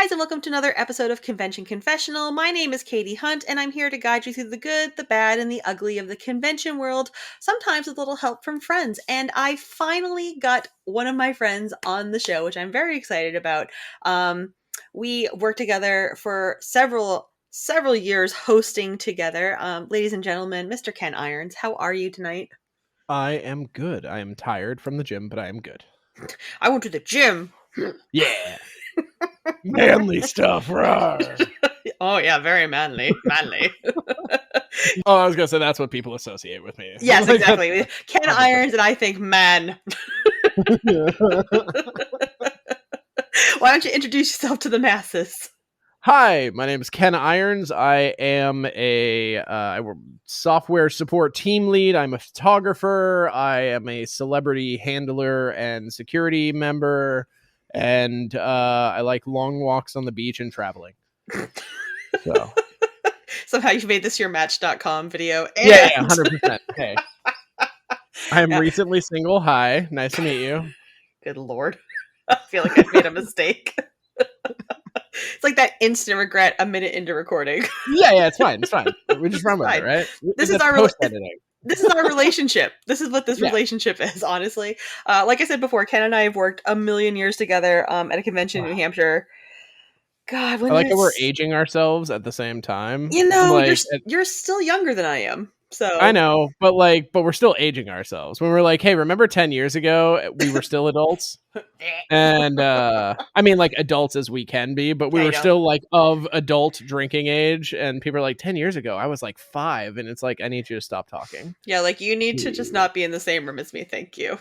guys, and welcome to another episode of Convention Confessional. My name is Katy Hunt, and I'm here to guide you through the good, the bad, and the ugly of the convention world, sometimes with a little help from friends. And I finally got one of my friends on the show, which I'm very excited about. We worked together for several years hosting together. Ladies and gentlemen, Mr. Ken Irons, how are you tonight? I am good. I am tired from the gym, but I am good. I went to the gym. Yeah. Manly stuff, rawr. Oh yeah, very manly. Oh, I was gonna say that's what people associate with me. Yes, exactly. Ken Irons, and I think man. Why don't you introduce yourself to the masses? Hi, my name is Ken Irons. I am a software support team lead. I'm a photographer. I am a celebrity handler and security member. And I like long walks on the beach and traveling. So somehow you made this your Match.com video. And... Yeah, 100%. Hey, I'm recently single. Hi, nice to meet you. Good Lord. I feel like I've made a mistake. It's like that instant regret a minute into recording. Yeah, it's fine. We just run with it, right? This is our post-editing. This is our relationship. This is what this relationship is, honestly. Like I said before, Ken and I have worked a million years together at a convention in New Hampshire. God, when I like that we're aging ourselves at the same time. You know, like, you're still younger than I am. So I know, but we're still aging ourselves. When we're like, hey, remember 10 years ago we were still adults? And I mean, like, adults as we can be, but we were still like of adult drinking age. And people are like, 10 years ago I was like 5, and it's like, I need you to stop talking. Yeah, like, you need to just not be in the same room as me. Thank you.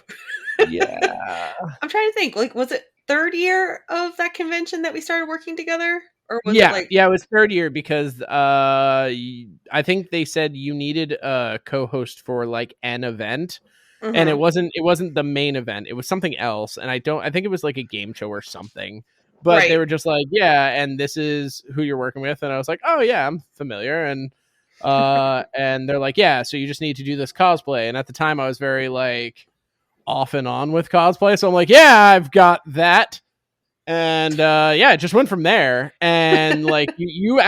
Yeah. I'm trying to think, like, was it third year of that convention that we started working together? Or was it was third year because I think they said you needed a co-host for like an event, and it wasn't the main event. It was something else, and I think it was like a game show or something. But they were just like, yeah, and this is who you're working with, and I was like, oh yeah, I'm familiar, and and they're like, yeah, so you just need to do this cosplay. And at the time, I was very like off and on with cosplay, so I'm like, yeah, I've got that. And it just went from there. And like you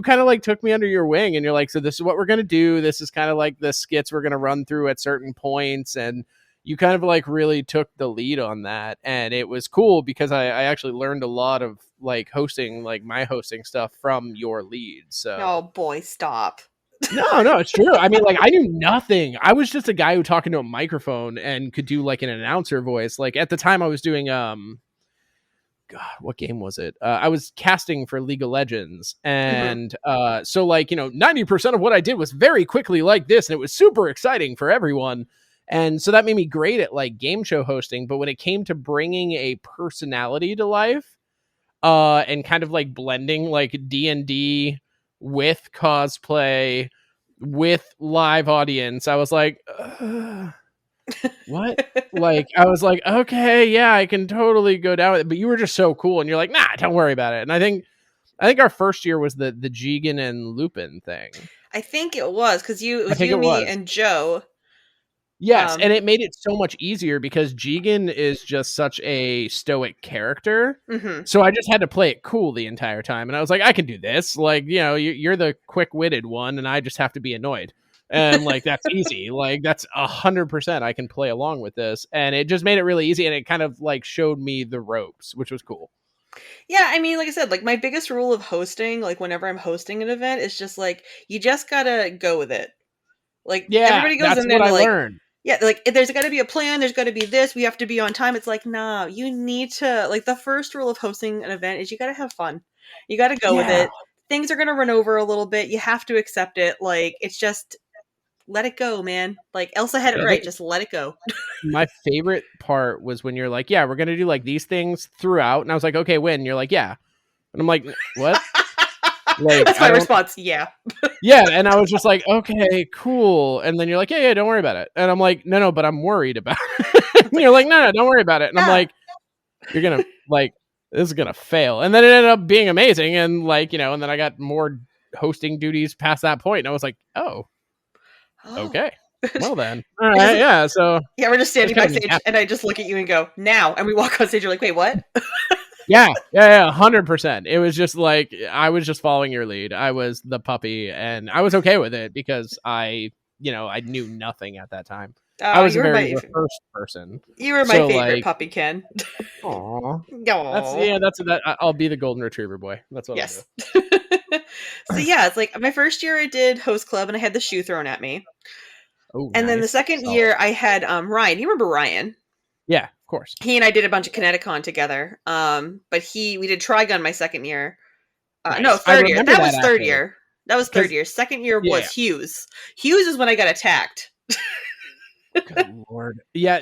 kind of like took me under your wing, and you're like, so this is what we're gonna do. This is kind of like the skits we're gonna run through at certain points, and you kind of like really took the lead on that. And it was cool because I actually learned a lot of like hosting, like my hosting stuff from your lead. So oh boy, stop. No, it's true. I mean, like, I knew nothing. I was just a guy who talking to a microphone and could do like an announcer voice. Like at the time I was doing God, what game was it? I was casting for League of Legends. And so like, 90% of what I did was very quickly like this. And it was super exciting for everyone. And so that made me great at like game show hosting. But when it came to bringing a personality to life and kind of like blending like D&D with cosplay, with live audience, I was like, what? Like, I was like, okay, yeah, I can totally go down with it. But you were just so cool, and you're like, nah, don't worry about it. And I think our first year was the Jigen and Lupin thing. I think it was because it was you, me, and Joe. Yes, and it made it so much easier because Jigen is just such a stoic character. So I just had to play it cool the entire time, and I was like, I can do this. Like, you're the quick-witted one, and I just have to be annoyed. And like, that's easy. Like, that's 100%. I can play along with this. And it just made it really easy. And it kind of like showed me the ropes, which was cool. Yeah. I mean, like I said, like my biggest rule of hosting, like whenever I'm hosting an event, is just like, you just gotta go with it. Like, everybody goes in there what I like, learned. Yeah, like there's got to be a plan. There's got to be this. We have to be on time. It's like, nah, you need to, like, the first rule of hosting an event is you got to have fun. You got to go with it. Things are going to run over a little bit. You have to accept it. Like, it's just, let it go, man. Like, Elsa had it right. Just let it go. My favorite part was when you're like, yeah, we're going to do like these things throughout. And I was like, okay, when? And you're like, yeah. And I'm like, what? Like, that's my response. Yeah. Yeah. And I was just like, okay, cool. And then you're like, yeah, don't worry about it. And I'm like, no, but I'm worried about it. And you're like, no, don't worry about it. And I'm like, you're going to like, this is going to fail. And then it ended up being amazing. And like, and then I got more hosting duties past that point. And I was like, oh. Okay. Well then. All right. Yeah. So we're just standing backstage, and I just look at you and go, now. And we walk on stage. You're like, wait, what? Yeah, 100%. It was just like I was just following your lead. I was the puppy, and I was okay with it because I knew nothing at that time. I Oh, was a very rehearsed person, you were my so favorite like, puppy, Ken. aw, Oh, I'll be the golden retriever boy. That's what I'll do. yes. So yeah, it's like my first year I did host club and I had the shoe thrown at me. Oh, And then the nice, second solid. year I had Ryan. You remember Ryan? Yeah, of course. He and I did a bunch of Kineticon together. But we did Trigun my second year. No, Nice. I third year. remember That that was third actually year. That was third because year. Second year yeah, was Hughes. Hughes is when I got attacked. good lord. Yeah,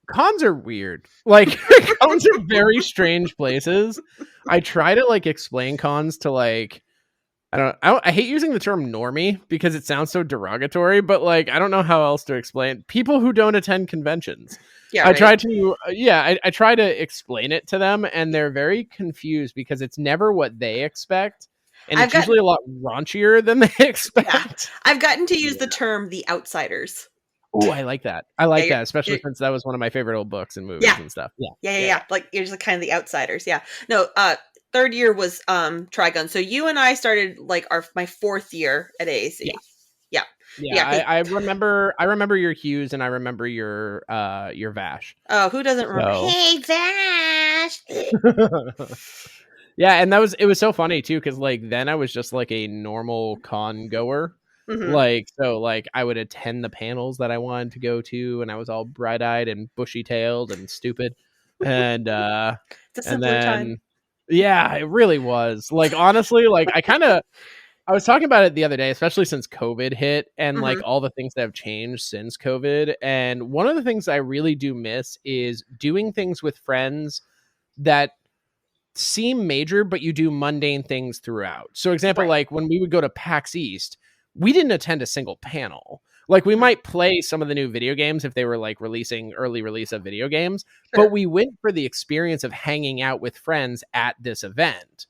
cons are weird. Like cons are very strange places. I try to like explain cons to like I hate using the term normie because it sounds so derogatory, but like I don't know how else to explain people who don't attend conventions. Yeah, I right. try to I try to explain it to them and they're very confused because it's never what they expect and I've it's got usually a lot raunchier than they yeah. expect. I've gotten to use Yeah. the term the outsiders. Oh, I like that. I Yeah, like that, especially since that was one of my favorite old books and yeah, movies and stuff. Yeah. yeah, yeah, Yeah, yeah. Like you're just kind of the outsiders. Yeah. No, third year was Trigun. So you and I started like my fourth year at yeah. AAC. Yeah. Yeah, Yeah. I remember your Hughes and I remember your Vash. Oh, who doesn't remember? So Hey, Vash. yeah, and it was so funny too because like then I was just like a normal con goer. Mm-hmm. Like so like I would attend the panels that I wanted to go to and I was all bright-eyed and bushy-tailed and stupid. And It's a and simpler time. then yeah, it really was. Like honestly, like I was talking about it the other day, especially since COVID hit and like Mm-hmm. all the things that have changed since COVID. And one of the things I really do miss is doing things with friends that seem major, but you do mundane things throughout. So, example, Right. like when we would go to PAX East, we didn't attend a single panel. Like we Mm-hmm. might play some of the new video games if they were like releasing early release of video games, but Sure. we went for the experience of hanging out with friends at this event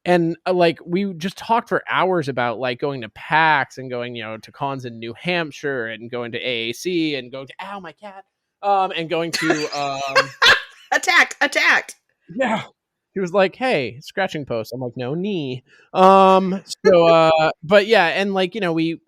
and like we just talked for hours about like going to PAX and going to cons in New Hampshire and going to AAC and going to ow my cat and going to Attacked. Attacked. yeah, he was like, hey, scratching post. I'm like, no, knee. But yeah, and like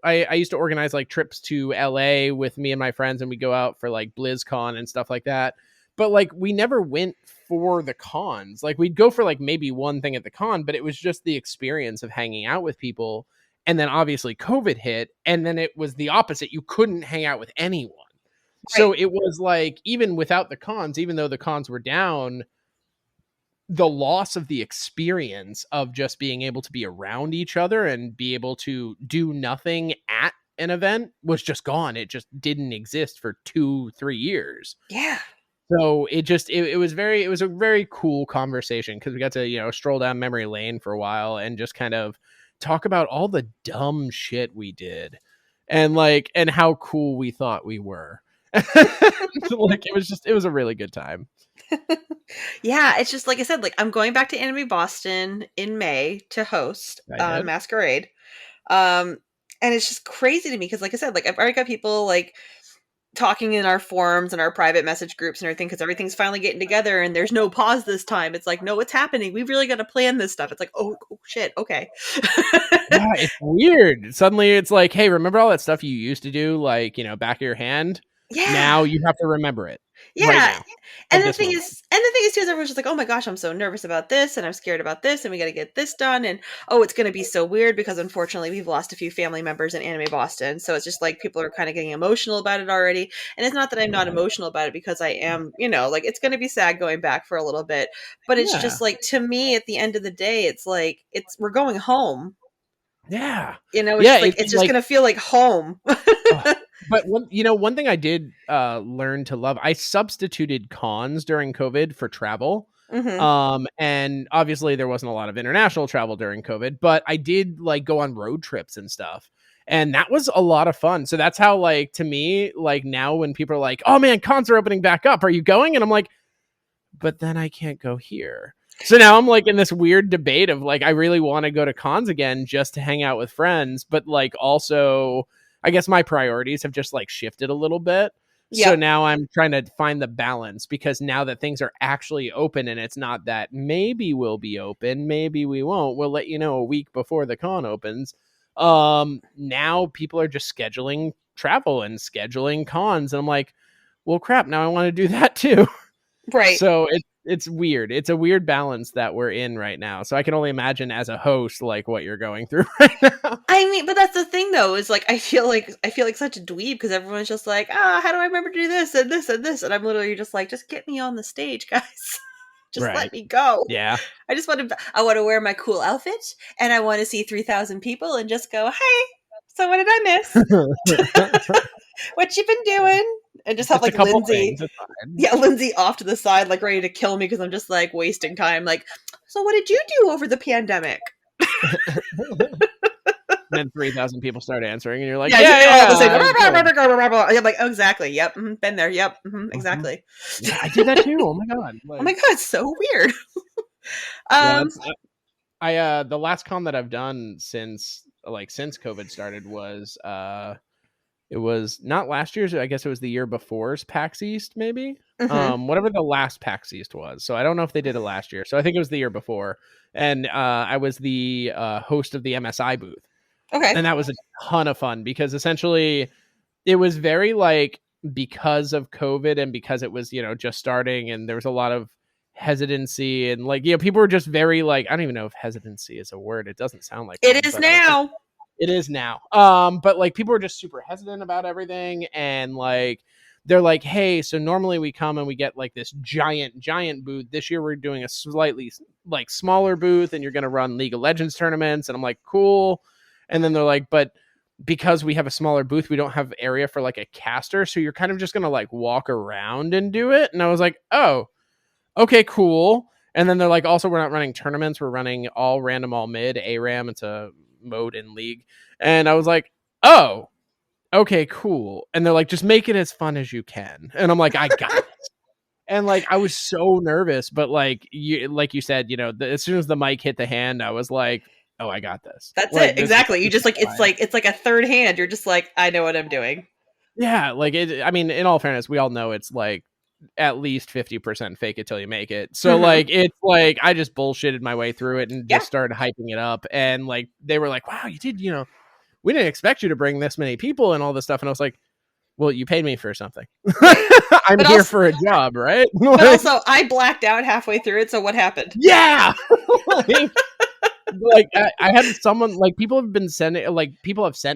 I used to organize like trips to LA with me and my friends and we go out for like BlizzCon and stuff like that, but like we never went for the cons. Like we'd go for like maybe one thing at the con, but it was just the experience of hanging out with people. And then obviously COVID hit and then it was the opposite. You couldn't hang out with anyone. Right. So it was like even without the cons, even though the cons were down, the loss of the experience of just being able to be around each other and be able to do nothing at an event was just gone. It just didn't exist for 2-3 years. Yeah. So it was a very cool conversation because we got to stroll down memory lane for a while and just kind of talk about all the dumb shit we did and how cool we thought we were. Like it was a really good time. Yeah, it's just like I said, like I'm going back to Anime Boston in May to host I did. Masquerade. Um and it's just crazy to me because like I said, like I've already got people like talking in our forums and our private message groups and everything because everything's finally getting together and there's no pause this time. It's like, no, what's happening? We really got to plan this stuff. It's like, oh shit, okay. Yeah, it's weird. Suddenly it's like, hey, remember all that stuff you used to do, like, back of your hand? Yeah. Now you have to remember it right Yeah. now at this moment. And the thing is too is everyone's just like, oh my gosh, I'm so nervous about this and I'm scared about this and we gotta get this done and oh it's gonna be so weird because unfortunately we've lost a few family members in Anime Boston. So it's just like people are kind of getting emotional about it already. And it's not that I'm not emotional about it because I am, like it's gonna be sad going back for a little bit. But it's Yeah. just like to me at the end of the day, it's like we're going home. Yeah. It's Yeah, just like it's just gonna feel like home. ugh. But one thing I did learn to love, I substituted cons during COVID for travel. Hmm. And obviously there wasn't a lot of international travel during COVID, but I did like go on road trips and stuff. And that was a lot of fun. So that's how like to me, like now when people are like, "Oh man, cons are opening back up. Are you going?" And I'm like, "But then I can't go here." So now I'm like in this weird debate of like I really want to go to cons again just to hang out with friends, but like also I guess my priorities have just like shifted a little bit. So Yep. now I'm trying to find the balance, because now that things are actually open, and it's not that maybe we'll be open, maybe we won't, we'll let you know a week before the con opens. Now people are just scheduling travel and scheduling cons, and I'm like, well, crap, now I want to do that too. Right. So it's weird. It's a weird balance that we're in right now. So I can only imagine as a host, like, what you're going through right now. I mean, but that's the thing though, is like I feel like such a dweeb because everyone's just like, how do I remember to do this and this and this? And I'm literally just like, just get me on the stage, guys. Just let Right. me go. Yeah. I want to wear my cool outfit and I want to see 3,000 people and just go, hey, so what did I miss? What you been doing? And just have Just a like couple Lindsay, things. It's fine. yeah, Lindsay off to the side, like ready to kill me because I'm just like wasting time. Like, so what did you do over the pandemic? Then 3,000 people start answering, and you're like, Yeah, yeah, you're all the yeah. same. I'm good. I'm like, oh, exactly. Yep. Been there. Yep. Mhm. Exactly. Yeah, I did that too. Oh my god. Oh my Like, God. It's so weird. yeah, um, that's I the last con that I've done since COVID started was it was not last year's, I guess it was the year before's PAX East, maybe. mhm. Whatever the last PAX East was. So I don't know if they did it last year. So I think it was the year before. And I was the host of the MSI booth. Okay. And that was a ton of fun, because essentially it was very like, because of COVID and because it was, just starting, and there was a lot of hesitancy, and like, people were just very like, I don't even know if hesitancy is a word. It doesn't sound like It one, is but I was like, now. it is now. But like, people were just super hesitant about everything, and like, they're like, hey, so normally we come and we get like this giant booth. This year we're doing a slightly like smaller booth, and you're gonna run League of Legends tournaments. And I'm like, cool. And then they're like, but because we have a smaller booth, we don't have area for like a caster, so you're kind of just gonna like walk around and do it. And I was like, oh, okay, cool. And then they're like, also, we're not running tournaments, we're running all random, all mid, ARAM. It's a mode in League. And I was like, oh, okay, cool. And they're like, just make it as fun as you can. And I'm like, I got it. And like, I was so nervous, but like you said, as soon as the mic hit the hand, I was like, oh, I got this. That's Like, it. this is Exactly. You just like fine. it's like a third hand. You're just like, I know what I'm doing. Yeah, like it. I mean, in all fairness, we all know it's like at least 50% fake it till you make it. So Hmm. like, it's like I just bullshitted my way through it and Yeah. just started hyping it up. And like, they were like, wow, you did, we didn't expect you to bring this many people and all this stuff. And I was like, well, you paid me for something. Right. I'm But here also, for a job, right? but Like, also, I blacked out halfway through it. So what happened? yeah. like I had someone, like, people have sent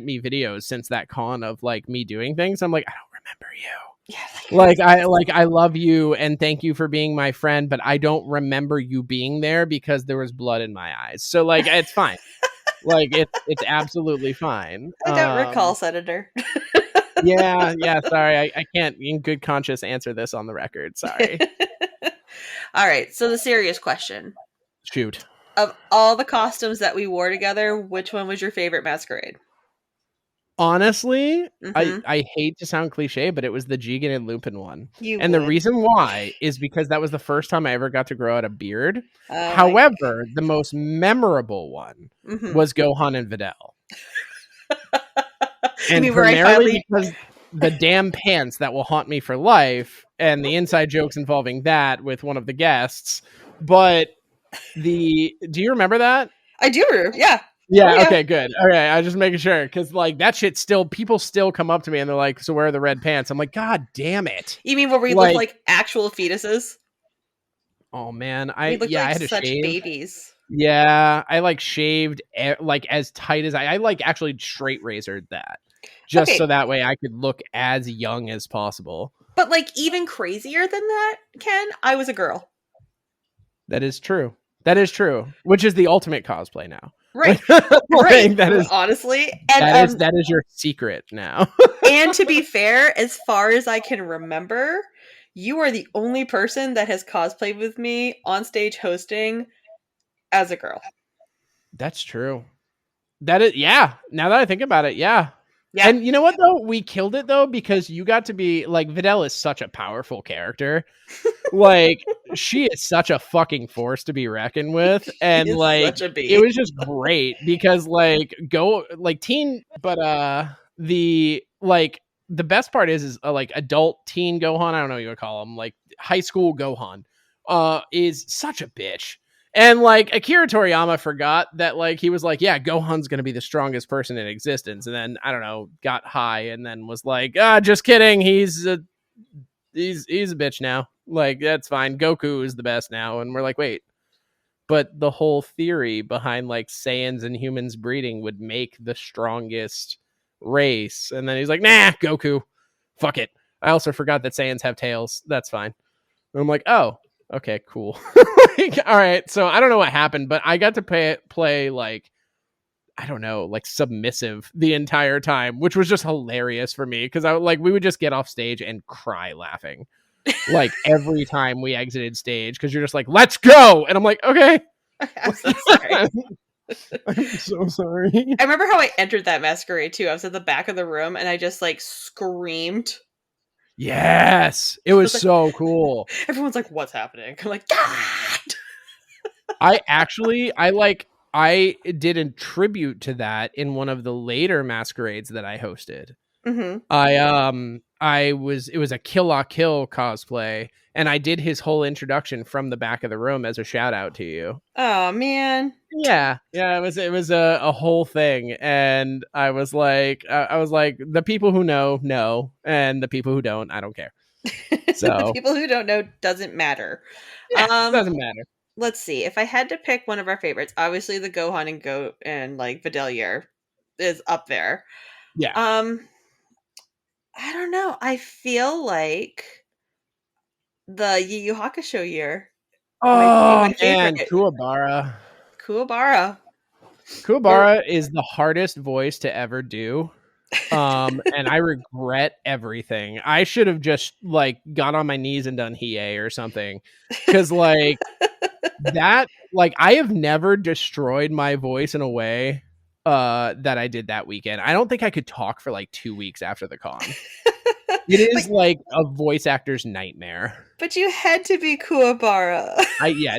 me videos since that con of like me doing things. I'm like, I don't remember you. Yeah. I love you and thank you for being my friend, but I don't remember you being there because there was blood in my eyes. So like, it's fine. Like, it's absolutely fine. I don't recall, Senator. Yeah, sorry. I can't in good conscience answer this on the record. Sorry. All right. So the serious question: Shoot. of all the costumes that we wore together, which one was your favorite masquerade? Honestly, Mm-hmm. I hate to sound cliche, but it was the Jigen and Lupin one. You And the would. reason why is because that was the first time I ever got to grow out a beard. Oh my. However, the most memorable one Mm-hmm. was Gohan and Videl. You And mean where I primarily finally? because the damn pants that will haunt me for life and the inside jokes involving that with one of the guests. But do you remember that? I do. Yeah. Oh Yeah, yeah. okay, good. Okay, I was just making sure, because like that shit still, people still come up to me and they're like, so where are the red pants? I'm like, God damn it. You mean where we look Like, like actual fetuses? oh man, We looked I like had to such shave. babies. Yeah, I like shaved like as tight as I like actually straight razored that, just so Okay, that way I could look as young as possible. but like even crazier than that, Ken, I was a girl. That is true. That is true. Which is the ultimate cosplay now. Right. Right. Like, Honestly. And that is your secret now. and to be fair, as far as I can remember, you are the only person that has cosplayed with me on stage hosting as a girl. That's true. That is, yeah. Now that I think about it, yeah. Yeah. And you know what though? We killed it though, because you got to be like, Videl is such a powerful character. Like, she is such a fucking force to be reckoned with. She And is like, such a it bee. was just great because like, go like teen, but the like the best part is like adult teen Gohan. I don't know what you would call him, like high school Gohan, is such a bitch. And like Akira Toriyama forgot that like he was like, yeah, Gohan's gonna be the strongest person in existence, and then I don't know, got high and then was like, just kidding, he's a bitch now. Like that's fine. Goku is the best now, and we're like, wait, but the whole theory behind like Saiyans and humans breeding would make the strongest race, and then he's like, nah, Goku, fuck it. I also forgot that Saiyans have tails. That's fine. And I'm like, oh, okay, cool. Like, all right. So I don't know what happened, but I got to play like, I don't know, like submissive the entire time, which was just hilarious for me because we would just get off stage and cry laughing. Like every time we exited stage, because you're just like, let's go. And I'm like, okay. I'm so sorry. I'm so sorry. I remember how I entered that masquerade too. I was at the back of the room and I just like screamed. Yes, it was so cool. Everyone's like, what's happening? I'm like, God! I did a tribute to that in one of the later masquerades that I hosted. Mm-hmm. It was a Kill La Kill cosplay, and I did his whole introduction from the back of the room as a shout out to you. Oh man. Yeah, it was a whole thing, and I was like, the people who know, and the people who don't, I don't care. So the people who don't know doesn't matter. Yeah, doesn't matter. Let's see. If I had to pick one of our favorites, obviously the Gohan and Goat and like Videlier is up there. Yeah. I don't know. I feel like the Yu Yu Hakusho year. Oh my man, favorite. Kuwabara. Kuwabara is the hardest voice to ever do. And I regret everything. I should have just like got on my knees and done Hiei or something. Cause like that, like I have never destroyed my voice in a way that I did that weekend. I don't think I could talk for like 2 weeks after the con. It is like a voice actor's nightmare. But you had to be Kuwabara.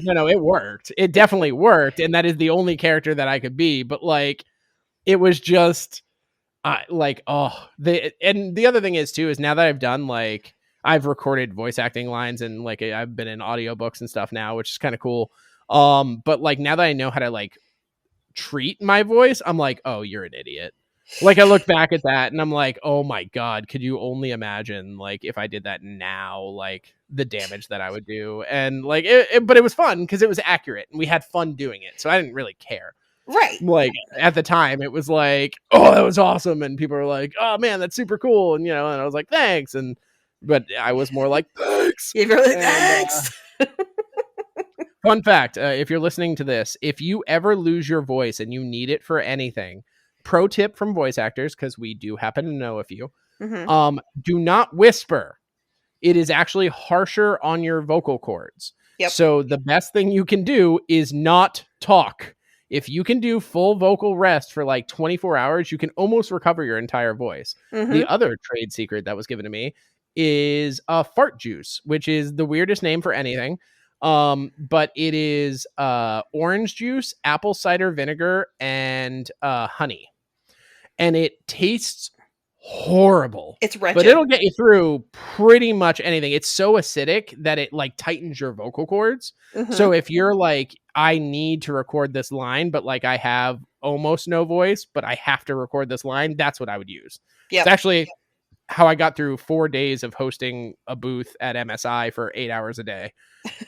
No, it worked. It definitely worked, and that is the only character that I could be. But like, it was just and the other thing is too is now that I've done like I've recorded voice acting lines and like I've been in audiobooks and stuff now, which is kind of cool. But like now that I know how to like treat my voice, I'm like, oh, you're an idiot. Like I look back at that and I'm like, oh my God, could you only imagine like if I did that now, like the damage that I would do. And like, but it was fun because it was accurate and we had fun doing it. So I didn't really care. Right. Like at the time it was like, oh, that was awesome. And people were like, oh man, that's super cool. And, you know, and I was like, thanks. But I was more like, thanks. You're really thanks. Fun fact, if you're listening to this, if you ever lose your voice and you need it for anything, pro tip from voice actors, because we do happen to know a few, do not whisper. It is actually harsher on your vocal cords. Yep. So the best thing you can do is not talk. If you can do full vocal rest for like 24 hours, you can almost recover your entire voice. The other trade secret that was given to me is fart juice, which is the weirdest name for anything. But it is orange juice, apple cider vinegar, and honey. And it tastes horrible. It's wretched. But it'll get you through pretty much anything. It's so acidic that it like tightens your vocal cords. So if you're like, I need to record this line, but like I have almost no voice, but I have to record this line, that's what I would use. It's actually how I got through 4 days of hosting a booth at MSI for 8 hours a day.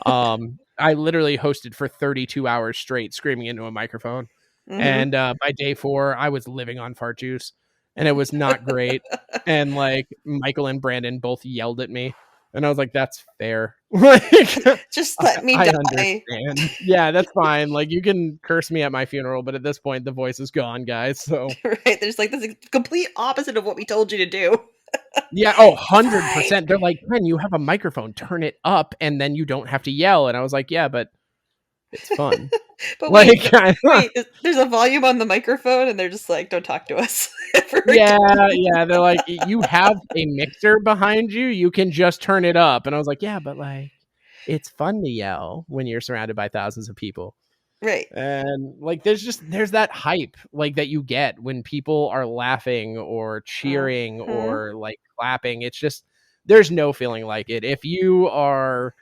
I literally hosted for 32 hours straight, screaming into a microphone. And by day 4, I was living on fart juice, and it was not great. And like Michael and Brandon both yelled at me, and I was like, "That's fair. Like, just let me die." Understand. Yeah, that's fine. Like, you can curse me at my funeral, but at this point, the voice is gone, guys. So right, there's like this complete opposite of what we told you to do. Yeah, 100%. They're like, "Man, you have a microphone. Turn it up, and then you don't have to yell." And I was like, "Yeah, but it's fun." But like, wait, there's a volume on the microphone, and they're just like, "Don't talk to us." Yeah. They're like, "You have a mixer behind you. You can just turn it up." And I was like, "Yeah, but like, it's fun to yell when you're surrounded by thousands of people." Right. And like, there's that hype like that you get when people are laughing or cheering or like clapping. It's just, there's no feeling like it. If you are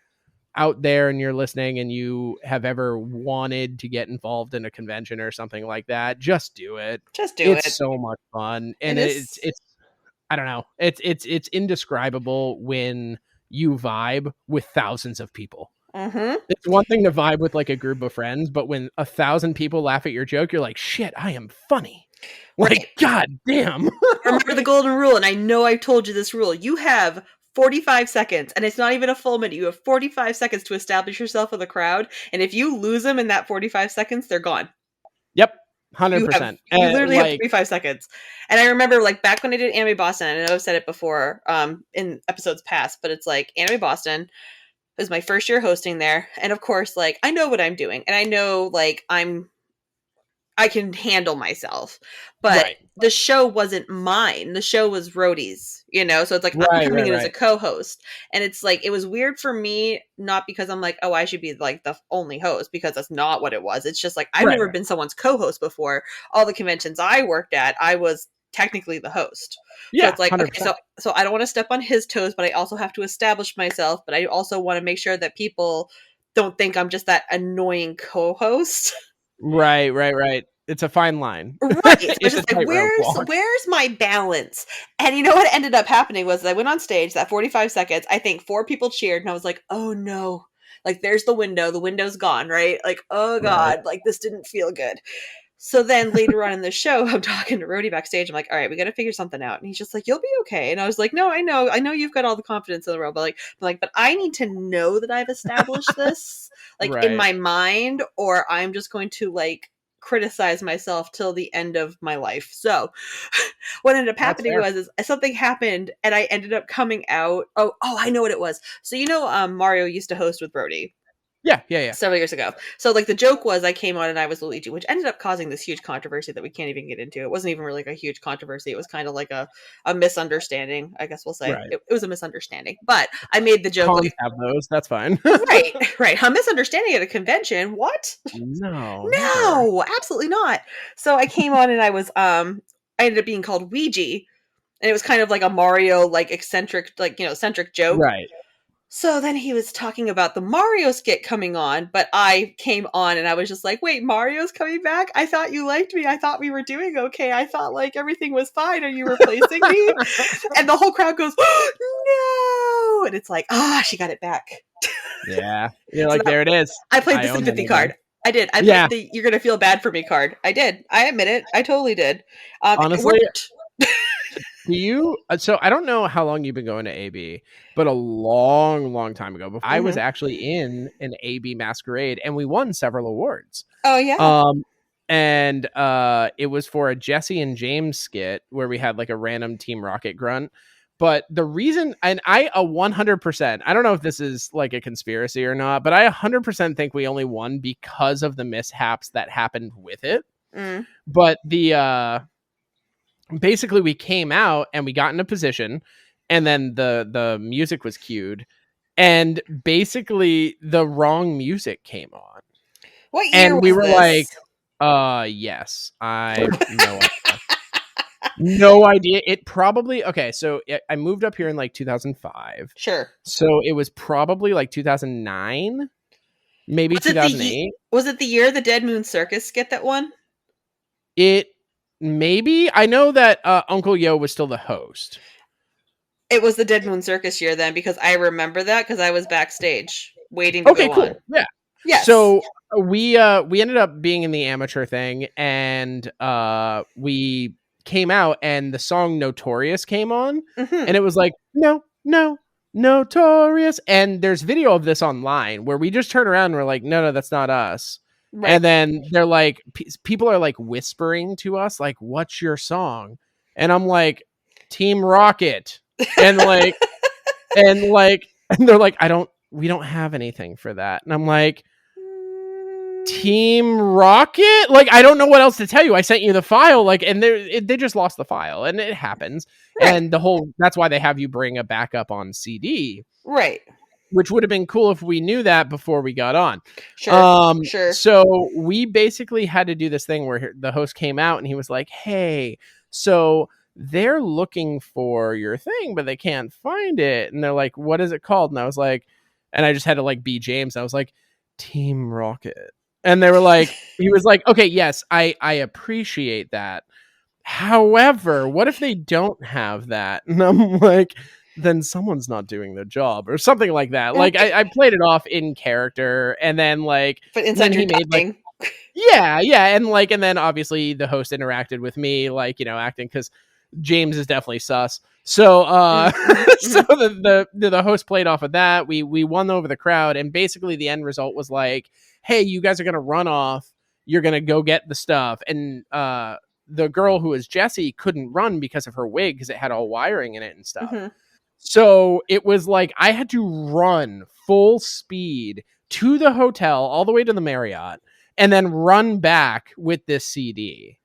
out there and you're listening and you have ever wanted to get involved in a convention or something like that, just do it. Just do It's it. so much fun. And It is. it's I don't know. It's indescribable when you vibe with thousands of people. Mm-hmm. It's one thing to vibe with like a group of friends, but when 1,000 people laugh at your joke, you're like, shit, I am funny. Like, Right. God damn. Remember the golden rule, and I know I've told you this rule. You have 45 seconds, and it's not even a full minute. You have 45 seconds to establish yourself with a crowd, and if you lose them in that 45 seconds, they're gone. Yep. 100%. You literally have like, 45 seconds. And I remember, like, back when I did Anime Boston, I know I've said it before in episodes past, but it's like Anime Boston. It was my first year hosting there. And of course, like, I know what I'm doing. And I know, like, I can handle myself. But right. the show wasn't mine. The show was Rhodey's, you know? So it's like, I'm coming in as a co-host. And it's like, it was weird for me, not because I'm like, oh, I should be like the only host, because that's not what it was. It's just like, I've never been someone's co-host before. All the conventions I worked at, I was technically the host. Yeah, so it's like, 100%. Okay, so I don't want to step on his toes, but I also have to establish myself. But I also want to make sure that people don't think I'm just that annoying co-host. Right. It's a fine line. Right. It's just like, where's my balance? And you know what ended up happening was I went on stage, that 45 seconds, I think 4 people cheered, and I was like, oh no. Like, there's the window's gone, right? Like, oh God, like, this didn't feel good. So then later on in the show, I'm talking to Rhodey backstage. I'm like, all right, we got to figure something out. And he's just like, you'll be okay. And I was like, no, I know you've got all the confidence in the world, but but I need to know that I've established this, like, in my mind, or I'm just going to, like, criticize myself till the end of my life. So what ended up happening was something happened, and I ended up coming out. Oh, I know what it was. So, you know, Mario used to host with Brody. Yeah. Several years ago. So, like, the joke was I came on and I was Luigi, which ended up causing this huge controversy that we can't even get into. It wasn't even really like a huge controversy. It was kind of like a misunderstanding, I guess we'll say. Right. It was a misunderstanding. But I made the joke. Like, have those. That's fine. Right. A misunderstanding at a convention. What? No, absolutely not. So I came on and I was, I ended up being called Ouija. And it was kind of like a Mario, like, eccentric, like, you know, eccentric joke. Right. So then he was talking about the Mario skit coming on, but I came on and I was just like, wait, Mario's coming back? I thought you liked me. I thought we were doing okay. I thought, like, everything was fine. Are you replacing me? And the whole crowd goes, oh, no. And it's like, she got it back. Yeah. You're like, there it is. I played the sympathy card. I did. I played the you're going to feel bad for me card. I did. I admit it. I totally did. Honestly, so I don't know how long you've been going to AB, but a long time ago, I was actually in an AB masquerade and we won several awards. Oh yeah. And it was for a Jesse and James skit where we had like a random Team Rocket grunt. But the reason, and I 100%, I don't know if this is like a conspiracy or not, but I 100% think we only won because of the mishaps that happened with it. But basically we came out and we got in a position and then the music was cued and basically the wrong music came on. What year and we was were this? Like, yes, I no idea. No idea. It probably, okay, so I moved up here in like 2005. Sure. So it was probably like 2009, maybe 2008. Was it the year the Dead Moon Circus skit that won? It maybe. I know that Uncle Yo was still the host. It was the Dead Moon Circus year then, because I remember that because I was backstage waiting to go on. Yeah. Yes. So we ended up being in the amateur thing, and we came out, and the song "Notorious" came on, and it was like no, Notorious, and there's video of this online where we just turn around and we're like, no, that's not us. Right. And then they're like, people are like whispering to us, like, what's your song? And I'm like, Team Rocket. And like, and they're like, we don't have anything for that. And I'm like, Team Rocket? Like, I don't know what else to tell you. I sent you the file, like, and they just lost the file, and it happens. Right. And that's why they have you bring a backup on CD. Right. Which would have been cool if we knew that before we got on. Sure. So we basically had to do this thing where the host came out and he was like, hey, so they're looking for your thing, but they can't find it. And they're like, what is it called? And I was like, and I just had to like be James. I was like, Team Rocket. And they were like, he was like, okay, yes, I appreciate that. However, what if they don't have that? And I'm like, then someone's not doing their job or something like that. Like Right. I played it off in character, and then like But then inside you're he made like dying. yeah, and like and then obviously the host interacted with me, like, acting, because James is definitely sus. So Mm-hmm, so mm-hmm, the host played off of that. We won over the crowd, and basically the end result was like, hey, you guys are gonna run off, you're gonna go get the stuff. And the girl who was Jessie couldn't run because of her wig, because it had all wiring in it and stuff. mm-hmm. So it was like I had to run full speed to the hotel, all the way to the Marriott, and then run back with this CD.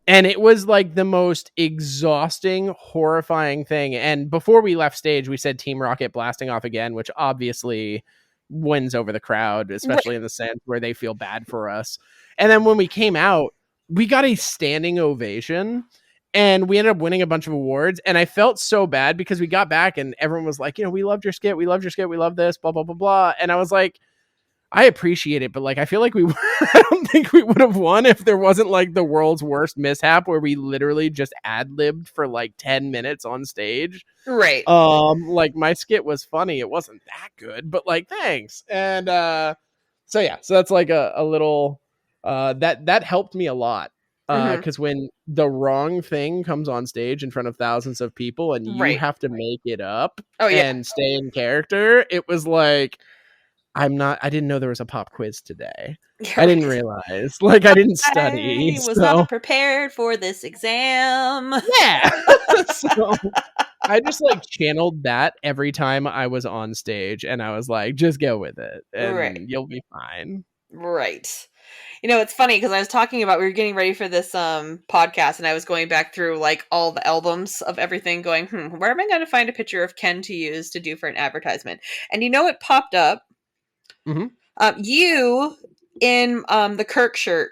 And it was like the most exhausting, horrifying thing. And before we left stage, we said Team Rocket blasting off again, which obviously wins over the crowd, Right. especially in the sense where they feel bad for us. And then when we came out, we got a standing ovation, and we ended up winning a bunch of awards. And I felt so bad because we got back and everyone was like, we loved your skit. We loved your skit. We love this, blah, blah, blah, blah. And I was like, I appreciate it, but like I feel like I don't think we would have won if there wasn't like the world's worst mishap where we literally just ad-libbed for like 10 minutes on stage. Right. Like my skit was funny. It wasn't that good, but like thanks. And so yeah, so that's like a little that helped me a lot. Mm-hmm. Because when the wrong thing comes on stage in front of thousands of people and you Right. have to make it up Oh yeah. and stay in character, it was like I didn't know there was a pop quiz today. Yeah, I didn't right. realize. Like I didn't study. I was So not prepared for this exam. yeah. So I just like channeled that every time I was on stage, and I was like, just go with it Right. and you'll be fine. Right. It's funny because I was talking about we were getting ready for this podcast, and I was going back through like all the albums of everything, going, where am I going to find a picture of Ken to use to do for an advertisement? And it popped up. Mhm. You in the Kirk shirt.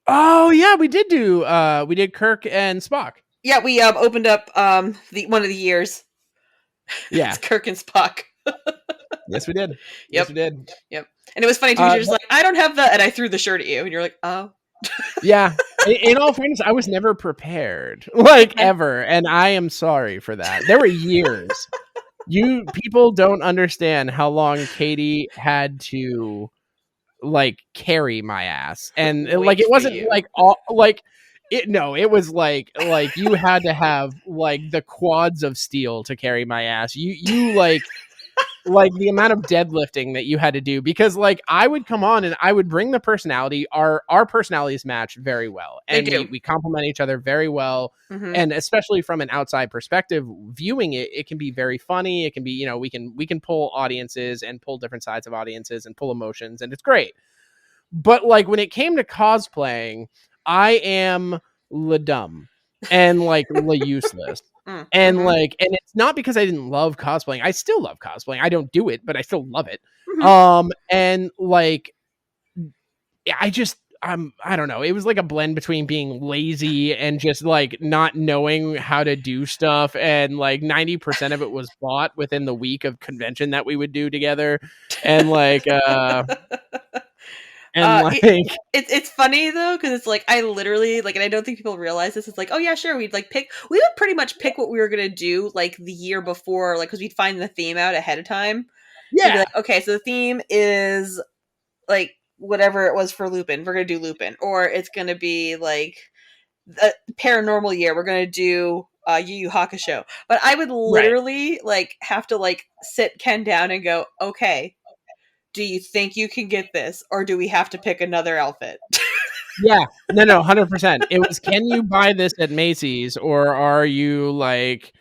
Oh yeah, we did Kirk and Spock. Yeah, we opened up the one of the years. It's Yeah. Kirk and Spock. Yes, we did. Yes, Yep. we did. Yep. And it was funny too because you're just But like, I don't have that, and I threw the shirt at you, and you're like, oh. yeah. In all fairness, I was never prepared, like Okay. ever, and I am sorry for that. There were years. You people don't understand how long Katy had to like carry my ass, and like Wait it for wasn't you. like all like it. No, it was like you had to have like the quads of steel to carry my ass. You like the amount of deadlifting that you had to do, because like I would come on and I would bring the personality. Our personalities match very well, They and we do. we complement each other very well. Mm-hmm. And especially from an outside perspective viewing it, it can be very funny. It can be, we can pull audiences and pull different sides of audiences and pull emotions, and it's great. But like when it came to cosplaying, I am la dumb and like la useless. And Mm-hmm. like, and it's not because I didn't love cosplaying. I still love cosplaying. I don't do it, but I still love it. Mm-hmm. And like I don't know. It was like a blend between being lazy and just like not knowing how to do stuff. And like 90% of it was bought within the week of convention that we would do together. And like, and uh, like, it, it's funny though because it's like I literally like, and I don't think people realize this. It's like, oh yeah, sure, we would pretty much pick what we were gonna do like the year before, like because we'd find the theme out ahead of time. So we'd be yeah, like, okay, so the theme is like whatever it was for Lupin, we're gonna do Lupin, or it's gonna be like the paranormal year, we're gonna do Yu Yu Hakusho. But I would right. literally like have to like sit Ken down and go, okay, do you think you can get this, or do we have to pick another outfit? Yeah. No, 100%. It was, can you buy this at Macy's, or are you like,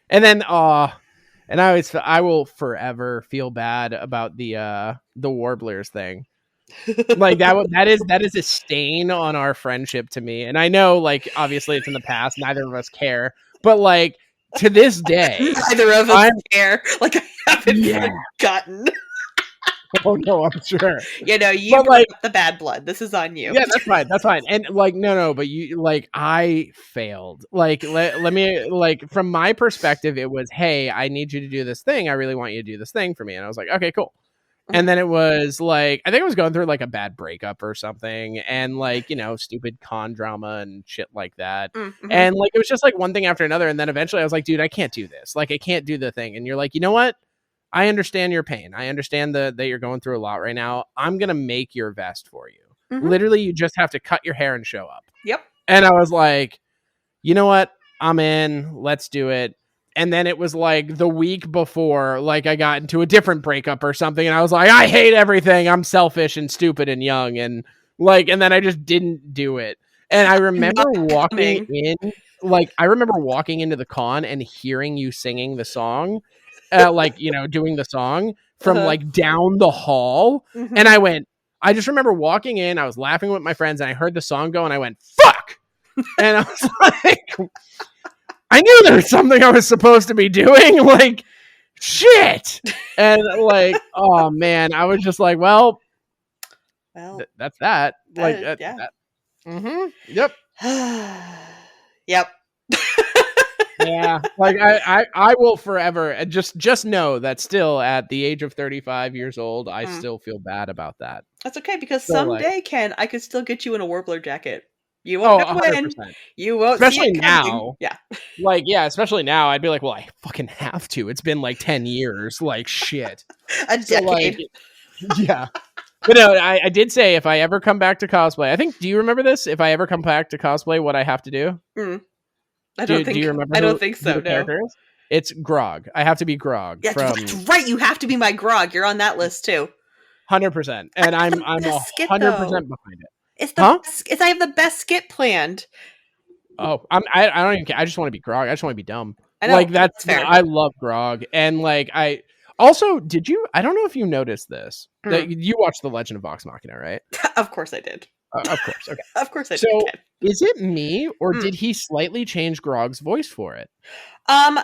and then, and I will forever feel bad about the Warblers thing. Like that is a stain on our friendship to me. And I know, like, obviously it's in the past, neither of us care, but like to this day, Neither of us I'm care. Like I haven't yeah. forgotten. Oh no, I'm sure. You But brought like, up the bad blood. This is on you. yeah, that's fine. That's fine. And like, no, but you like, I failed. Like, let me like, from my perspective, it was, hey, I need you to do this thing. I really want you to do this thing for me. And I was like, okay, cool. And Mhm. then it was like, I think I was going through like a bad breakup or something, and like, stupid con drama and shit like that. Mm-hmm. And like, it was just like one thing after another. And then eventually I was like, dude, I can't do this. Like, I can't do the thing. And you're like, you know what? I understand your pain. I understand that you're going through a lot right now. I'm going to make your vest for you. Mm-hmm. Literally, you just have to cut your hair and show up. Yep. And I was like, you know what? I'm in. Let's do it. And then it was like the week before, like I got into a different breakup or something. And I was like, I hate everything. I'm selfish and stupid and young. And like, and then I just didn't do it. And I remember Not walking coming. in, like, I remember walking into the con and hearing you singing the song, like, doing the song from Uh-huh. like down the hall. And Mm-hmm. I just remember walking in, I was laughing with my friends and I heard the song go and I went, fuck. And I was like, I knew there was something I was supposed to be doing. Like, shit. And like, oh man, I was just like, well, Well, that's that. Like, yeah. that. Mm-hmm. Yep. Yep. Yeah. Like, I will forever just know that still at the age of 35 years old, I Mm. still feel bad about that. That's okay because So like, someday, Ken, I could still get you in a warbler jacket. You won't oh, know when. 100%. You won't see Especially it coming. now. Yeah. Like, yeah, especially now, I'd be like, well, I fucking have to. It's been like 10 years. Like, shit. A So like, decade. yeah. But no, I did say if I ever come back to cosplay, I think, do you remember this? If I ever come back to cosplay, what I have to do? Mm. Do you remember I don't who think who so, the no. character is? It's Grog. I have to be Grog Yeah, that's from right. You have to be my grog. You're on that list too. 100%, I and have the I'm best skit 100% though. behind it. It's the Huh? best. I have the best skit planned. Oh, I don't even care. I just want to be Grog. I just want to be dumb. I know Like that's that's fair. I love Grog, and like I also did you? I don't know if you noticed this. That Mm. you watched The Legend of Vox Machina, right? Of course I did. Of course. Okay. Of course I did. So Ken. is it me or Mm. did he slightly change Grog's voice for it? Um,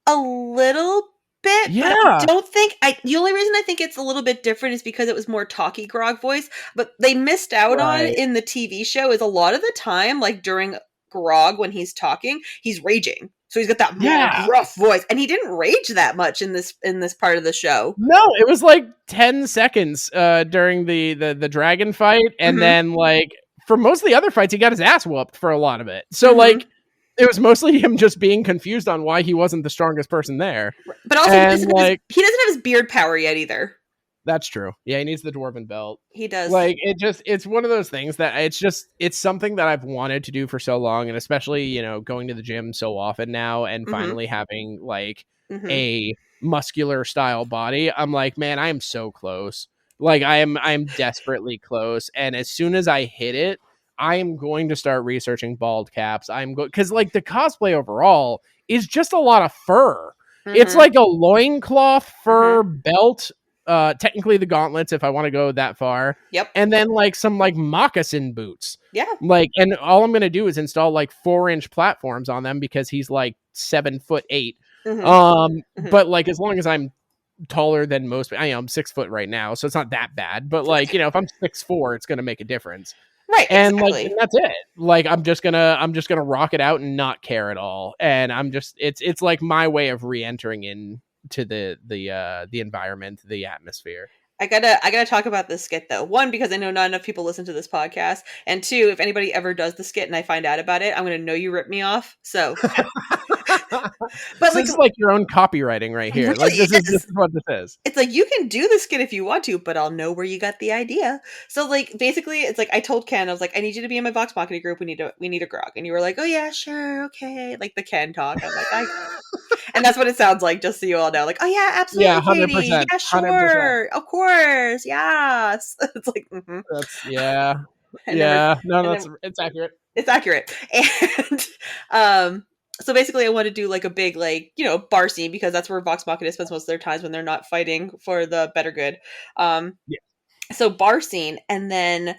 a little bit, but I Yeah. don't think I. The only reason I think it's a little bit different is because it was more talky grog voice. But they missed out on Right. in the TV show is a lot of the time, like during Grog when he's talking, he's raging. So he's got that more Yeah. gruff voice, and he didn't rage that much in this part of the show. No, it was like 10 seconds during the dragon fight, and Mm-hmm. then like for most of the other fights he got his ass whooped for a lot of it. So Mm-hmm. like it was mostly him just being confused on why he wasn't the strongest person there. But also, And like he doesn't have his beard power yet either. that's true. Yeah, he needs the dwarven belt. He does. Like it's one of those things that it's something that I've wanted to do for so long, and especially, going to the gym so often now and Mm-hmm. finally having like Mm-hmm. a muscular style body. I'm like, man, I am so close. Like I am desperately close, and as soon as I hit it, I am going to start researching bald caps. I'm going because like the cosplay overall is just a lot of fur. It's Mm-hmm. like a loincloth fur Mm-hmm. belt, technically the gauntlets if I want to go that far, Yep. and then like some like moccasin boots. Yeah. Like, and all I'm gonna do is install like 4-inch platforms on them because he's like 7'8". Mm-hmm. But like as long as I'm taller than most, I'm 6 foot right now, so it's not that bad. But like, if I'm 6'4", it's gonna make a difference. Right. And like, and Exactly. that's it. Like, I'm just gonna rock it out and not care at all. And it's like my way of re-entering into the environment, the atmosphere. I gotta talk about this skit though. One, because I know not enough people listen to this podcast, and two, if anybody ever does the skit and I find out about it, I'm gonna know you ripped me off. So, but So like, this is like your own copywriting right here. really, Like it this is. is what this is. It's like you can do the skit if you want to, but I'll know where you got the idea. So like basically it's like I told Ken, I was like, I need you to be in my Vox Machina group. We need a grog. And you were like, oh yeah, sure, okay. Like the Ken talk. I'm like, I and that's what it sounds like, just so you all know. Like, oh yeah, Yeah, absolutely, hundred Katie. percent, Yeah, 100%. sure. Of course. Yes. It's like, mm-hmm. That's yeah, And then we're yeah. No, and then it's accurate. it's accurate. And so basically I want to do like a big like, bar scene because that's where Vox Machina spends most of their times when they're not fighting for the better good. Yeah. So bar scene, and then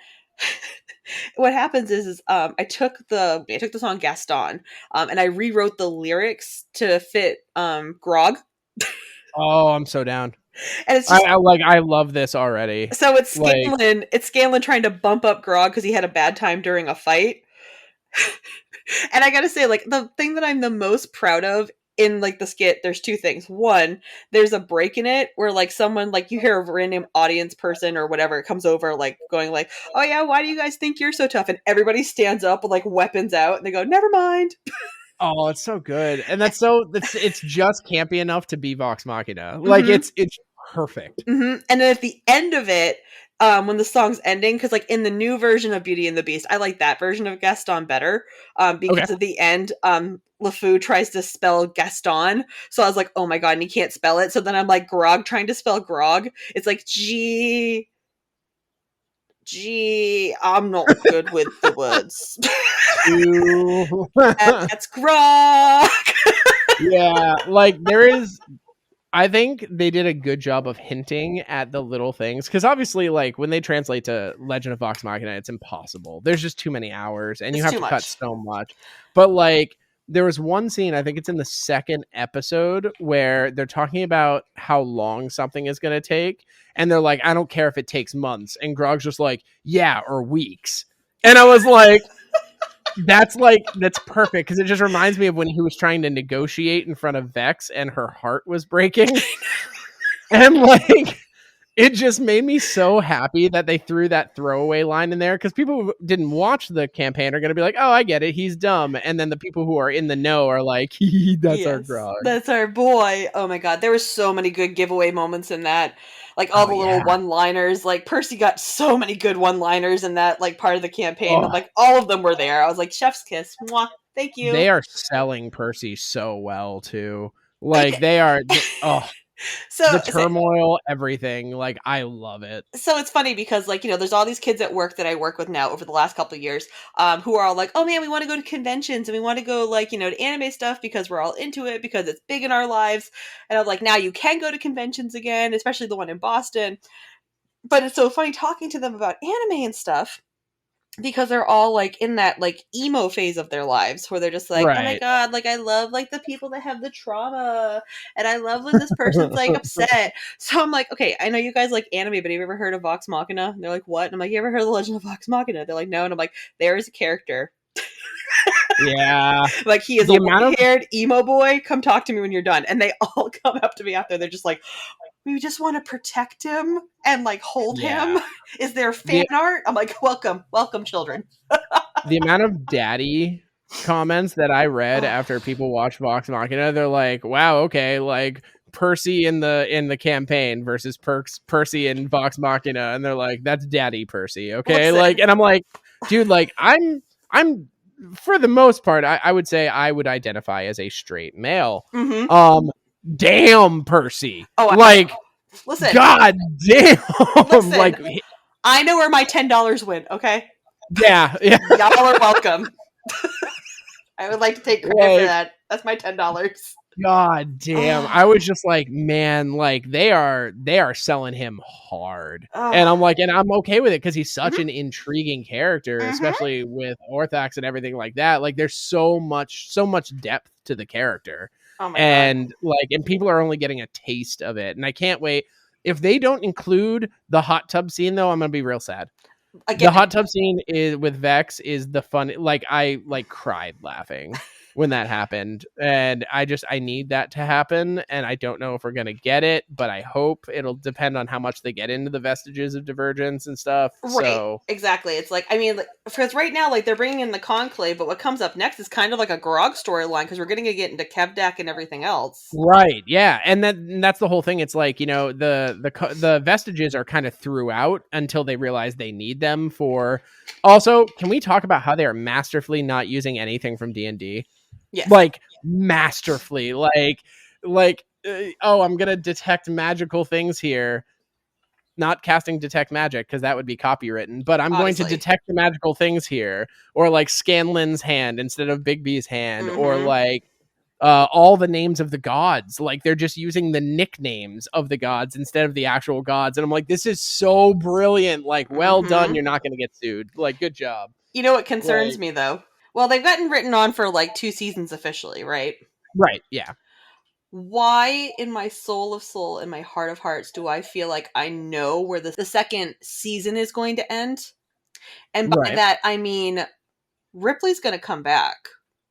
what happens is I took the song Gaston, and I rewrote the lyrics to fit Grog. Oh, I'm so down. And it's just I love this already. so it's Like, Scanlan. It's Scanlan trying to bump up Grog because he had a bad time during a fight. And I gotta say, like, the thing that I'm the most proud of in like the skit, there's two things. One, there's a break in it where like someone like you hear a random audience person or whatever comes over like going like, "Oh yeah, why do you guys think you're so tough?" And everybody stands up with like weapons out and they go, "Never mind." oh, it's so good. And that's so it's just campy enough to be Vox Machina. Like Mm-hmm. it's perfect. Mm-hmm. And then at the end of it, when the song's ending, because like in the new version of Beauty and the Beast, I like that version of Gaston better. Okay. Because at the end, LeFou tries to spell Gaston, so I was like, oh my god, and he can't spell it. So then I'm like Grog trying to spell Grog. It's like G. I'm not good with the words. That's Grog. Yeah, like there is I think they did a good job of hinting at the little things because obviously, like when they translate to Legend of Vox Machina, it's impossible. There's just too many hours, and you It's have too to cut much. so much. But like, there was one scene, I think it's in the second episode, where they're talking about how long something is going to take, and they're like, "I don't care if it takes months," and Grog's just like, "Yeah, or weeks," and I was that's perfect because it just reminds me of when he was trying to negotiate in front of Vex and her heart was breaking. And like it just made me so happy that they threw that throwaway line in there because people who didn't watch the campaign are going to be like, "Oh, I get it, he's dumb," and then the people who are in the know are like, "That's our Yes, Grog." that's our boy. Oh my god, there were so many good giveaway moments in that. Like all Oh the little yeah. one-liners. Like Percy got so many good one-liners in that like part of the campaign. Oh, Like all of them were there. I was like, chef's kiss. Mwah. Thank you. they are selling Percy so well too. Like Like they are. Oh, so the turmoil, everything. Like I love it. so it's funny because like there's all these kids at work that I work with now over the last couple of years who are all like, oh man, we want to go to conventions and we want to go like to anime stuff because we're all into it because it's big in our lives. And I'm like, now you can go to conventions again, especially the one in Boston. But it's so funny talking to them about anime and stuff because they're all like in that like emo phase of their lives where they're just like, oh my Right. god, like I love like the people that have the trauma and I love when this person's like upset. So I'm like, okay, I know you guys like anime, but have you ever heard of Vox Machina? And they're like, what? And I'm like, you ever heard of the Legend of Vox Machina? They're like, no. And I'm like, there is a character. Yeah. Like he is a The amount of white-haired emo boy. Come talk to me when you're done. And they all come up to me after. They're just like, we just want to protect him and like hold yeah. him. Is there fan The art? I'm like, welcome, welcome, children. the amount of daddy comments that I read Oh, after people watch Vox Machina, they're like, "Wow, okay, like Percy in the campaign versus Percy in Vox Machina," and they're like, "That's daddy Percy, okay?" Like, listen. and I'm like, dude, like I'm for the most part, I would say I would identify as a straight male. Mm-hmm. Um, damn Percy, Oh, like, listen, god damn, listen. like, I know where my $10 went. Okay, yeah, yeah, y'all are welcome. I would like to take credit for like. that. That's my $10. God damn. Oh, I was just like, man, like they are selling him hard. oh. And I'm like, and I'm okay with it because he's such Mm-hmm. an intriguing character, Mm-hmm. especially with Orthax and everything like that. Like there's so much depth to the character. Oh my god. And like and people are only getting a taste of it. And I can't wait. If they don't include the hot tub scene though, I'm gonna be real sad. The Again, hot tub scene is with Vex is the fun like I like cried laughing when that happened and I need that to happen and I don't know if we're going to get it but I hope it'll depend on how much they get into the vestiges of divergence and stuff. right. So Exactly. It's like, I mean, like, because right now, like, they're bringing in the Conclave, but what comes up next is kind of like a Grog storyline because we're getting to get into Kevdak and everything else. right, yeah, and that's the whole thing. It's like the vestiges are kind of throughout until they realize they need them for. Also, can we talk about how they are masterfully not using anything from D&D? Yes. Like masterfully, oh, I'm gonna detect magical things here, not casting detect magic because that would be copywritten, but I'm going to Obviously. detect the magical things here, or like Scanlan's hand instead of Bigby's hand, or Mm-hmm. like all the names of the gods, like they're just using the nicknames of the gods instead of the actual gods, and I'm like, this is so brilliant, like well done, Mm-hmm. you're not gonna get sued, like good job. You know what concerns Like me though? Well, they've gotten written on for like 2 seasons officially, right? right, yeah. why in my soul of soul, in my heart of hearts, do I feel like I know where the second season is going to end? And by Right. that, I mean Ripley's going to come back.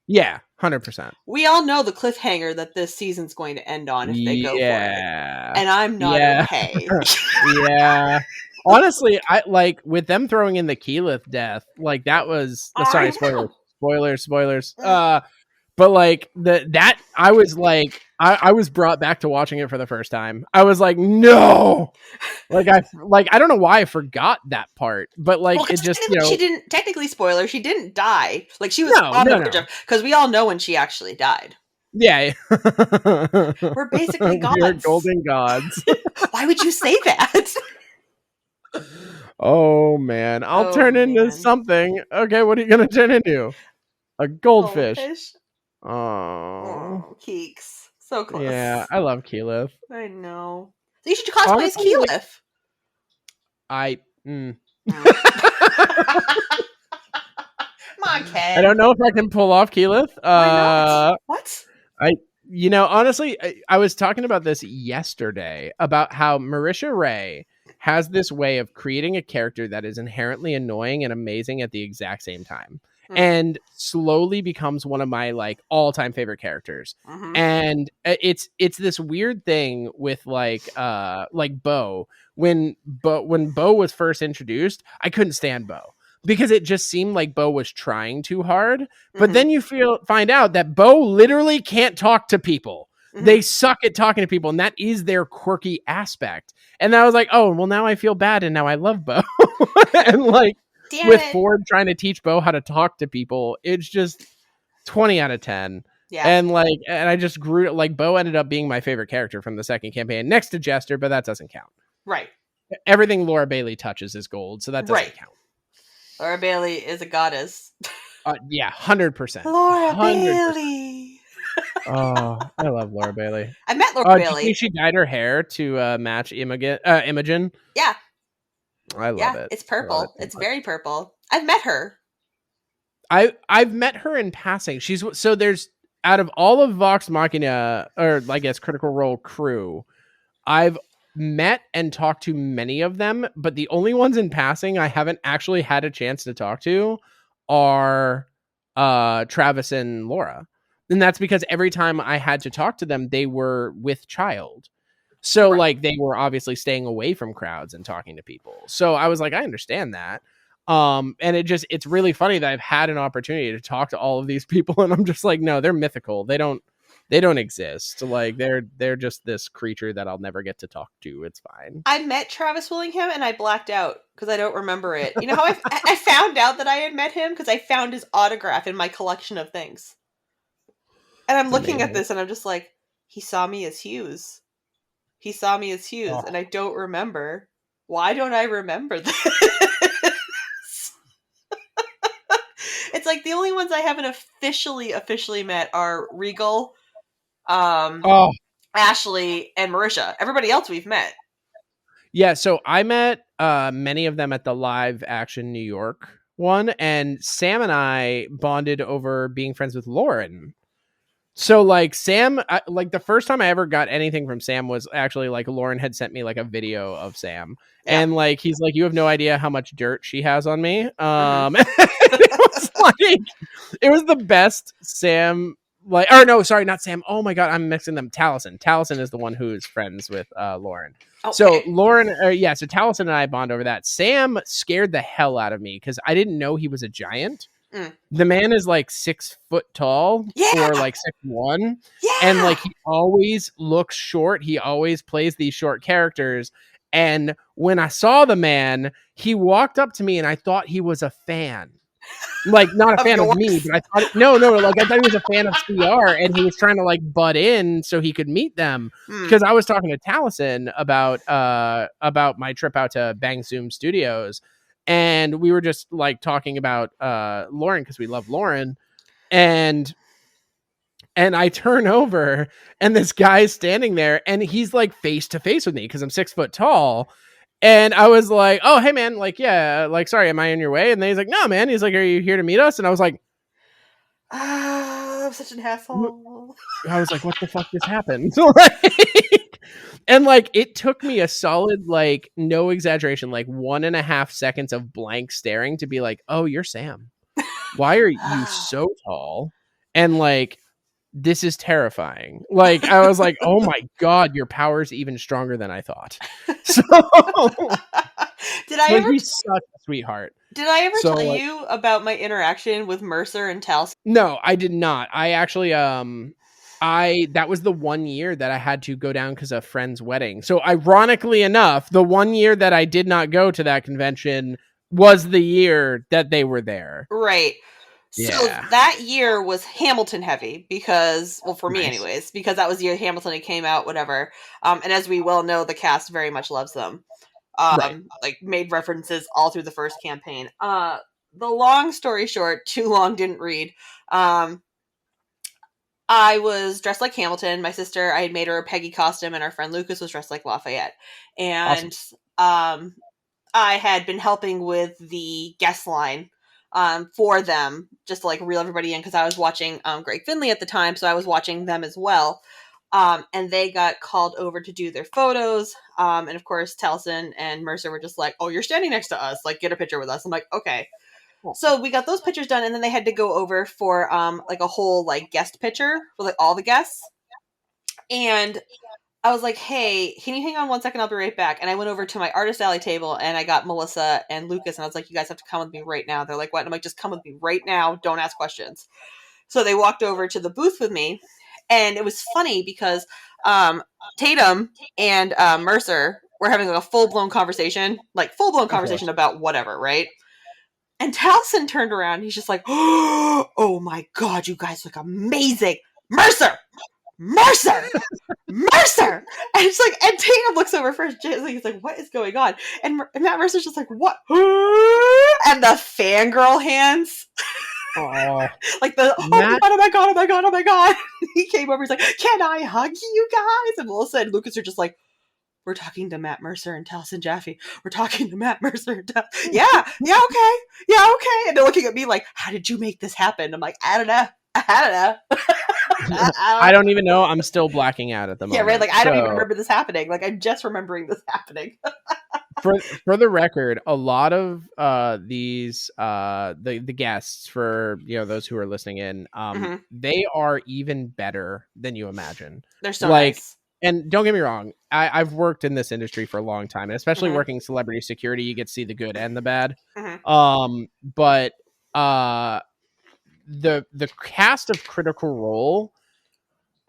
Yeah, 100%. We all know the cliffhanger that this season's going to end on if they go for it. Yeah. And I'm not Yeah. okay. Yeah. Honestly, I like with them throwing in the Keyleth death, like that was sorry, I spoilers. know. Spoilers. But like that I was like I was brought back to watching it for the first time. I was like, no. I don't know why I forgot that part, but Well, like it because just, she didn't, technically, spoiler, she didn't die. Like, she was no, on the no, verge no. of, because we all know when she actually died. Yeah. We're basically We are gods. golden gods. Why would you say that? Oh man, I'll Oh, turn into man. something. Okay, what are you gonna turn into? A goldfish. Goldfish. Oh, Oh, Keeks. So yeah, close. I love Keyleth. I know. So you should cosplay as Honestly, like Keyleth. I, mm. Mm. Come on, I Ken. don't know if I can pull off Keyleth. Why not? What? I, honestly, I was talking about this yesterday about how Marisha Ray has this way of creating a character that is inherently annoying and amazing at the exact same time, Mm. and slowly becomes one of my like all-time favorite characters. Mm-hmm. And it's this weird thing with like Bo. When Bo was first introduced, I couldn't stand Bo because it just seemed like Bo was trying too hard. But Mm-hmm. then you find out that Bo literally can't talk to people. Mm-hmm. They suck at talking to people, and that is their quirky aspect. And I was like, oh, well, now I feel bad, and now I love Bo. And like Damn with it. Ford trying to teach Bo how to talk to people, it's just 20 out of 10. Yeah. And I just grew like Bo ended up being my favorite character from the second campaign, next to Jester, but that doesn't count. Right. Everything Laura Bailey touches is gold, so that doesn't count. Laura Bailey is a goddess. Yeah, 100%. Laura 100%. Bailey. Oh, I love Laura Bailey. I met Laura Do you Bailey. think she dyed her hair to match Imogen? Yeah. I love it. It's purple. It's very purple. I've met her. I've met her in passing. There's out of all of Vox Machina, or I guess Critical Role crew, I've met and talked to many of them, but the only ones in passing I haven't actually had a chance to talk to are Travis and Laura. And that's because every time I had to talk to them, they were with child. So like they were obviously staying away from crowds and talking to people. So I was like, I understand that. And it's really funny that I've had an opportunity to talk to all of these people, and I'm just like, no, they're mythical. They don't exist. Like they're just this creature that I'll never get to talk to. It's fine. I met Travis Willingham and I blacked out because I don't remember it. You know how I found out that I had met him? Because I found his autograph in my collection of things. And I'm looking at this and I'm just like, he saw me as Hughes. He saw me as Hughes, and I don't remember. Why don't I remember this? It's like the only ones I haven't officially met are Riegel, Ashley, and Marisha. Everybody else we've met. Yeah, so I met many of them at the live action New York one, and Sam and I bonded over being friends with Lauren. So like Sam, like the first time I ever got anything from Sam was actually like Lauren had sent me like a video of Sam, and like he's like, you have no idea how much dirt she has on me. It was the best Sam. Like, or no, sorry, not Sam. Oh my god, I'm mixing them. Taliesin. Taliesin is the one who's friends with Lauren. Okay. So Lauren, so Taliesin and I bond over that. Sam scared the hell out of me because I didn't know he was a giant. The man is like 6 foot tall or like 6'1", and like he always looks short. He always plays these short characters. And when I saw the man, he walked up to me, and I thought he was a fan. Like not a fan of me, but I thought I thought he was a fan of CR, and he was trying to like butt in so he could meet them. Because I was talking to Taliesin about my trip out to Bang Zoom Studios. And we were just like talking about Lauren because we love Lauren, and I turn over and this guy's standing there, and he's like face to face with me because I'm 6 foot tall, and I was like, "Oh, hey man, like yeah, like sorry, am I in your way?" And then he's like, "No, man." He's like, "Are you here to meet us?" And I was like, I'm such an asshole. I was like, what the fuck just happened? Like, and like, it took me a solid, like, no exaggeration, like 1.5 seconds of blank staring to be like, oh, you're Sam. Why are you so tall? And like, this is terrifying. Like, I was like, oh my God, your power's even stronger than I thought. So, Did I but ever he's such a sweetheart. did I ever So, tell like, you about my interaction with Mercer and Talcin? no, I did not. I actually, that was the 1 year that I had to go down because of a friend's wedding. So, ironically enough, the 1 year that I did not go to that convention was the year that they were there. Right. So Yeah. that year was Hamilton heavy because, well, for me Nice. anyways, because that was the year Hamilton had came out, whatever. And as we well know, the cast very much loves them. Right. Like made references all through the first campaign. The long story short, too long didn't read. I was dressed like Hamilton. My sister, I had made her a Peggy costume, and our friend Lucas was dressed like Lafayette. Awesome. And I had been helping with the guest line for them, just to like reel everybody in, because I was watching Greg Finley at the time, so I was watching them as well. And they got called over to do their photos. And of course, Telson and Mercer were just like, "Oh, you're standing next to us. Like, get a picture with us." I'm like, "Okay." So we got those pictures done, and then they had to go over for like a whole like guest picture with like all the guests. And I was like, "Hey, can you hang on 1 second? I'll be right back." And I went over to my artist alley table, and I got Melissa and Lucas, and I was like, "You guys have to come with me right now." They're like, "What?" And I'm like, "Just come with me right now. Don't ask questions." So they walked over to the booth with me, and it was funny because Tatum and Mercer were having like a full-blown conversation, Of course. about whatever, right? And Towson turned around. He's just like, "Oh my God, you guys look amazing. Mercer! Mercer! Mercer!" And it's like, and Tatum looks over first. He's like, "What is going on?" And Matt Mercer's just like, "What?" And the fangirl hands. Oh, Like the, "Oh my Matt. God, oh my God, oh my God, oh my God." He came over. He's like, "Can I hug you guys?" And Melissa and Lucas are just like, "We're talking to Matt Mercer and Taliesin Jaffe. We're talking to Matt Mercer and yeah, yeah, okay. Yeah, okay." And they're looking at me like, "How did you make this happen?" I'm like, "I don't know. I don't know." I don't even know. I'm still blacking out at the Yeah, right. moment. Like, I don't even So remember this happening. Like, I'm just remembering this happening. for the record, a lot of these the guests, for those who are listening in, Mm-hmm. they are even better than you imagine. They're so Like, nice. and don't get me wrong, I've worked in this industry for a long time, and especially Mm-hmm. working celebrity security, you get to see the good and the bad. Mm-hmm. But the cast of Critical Role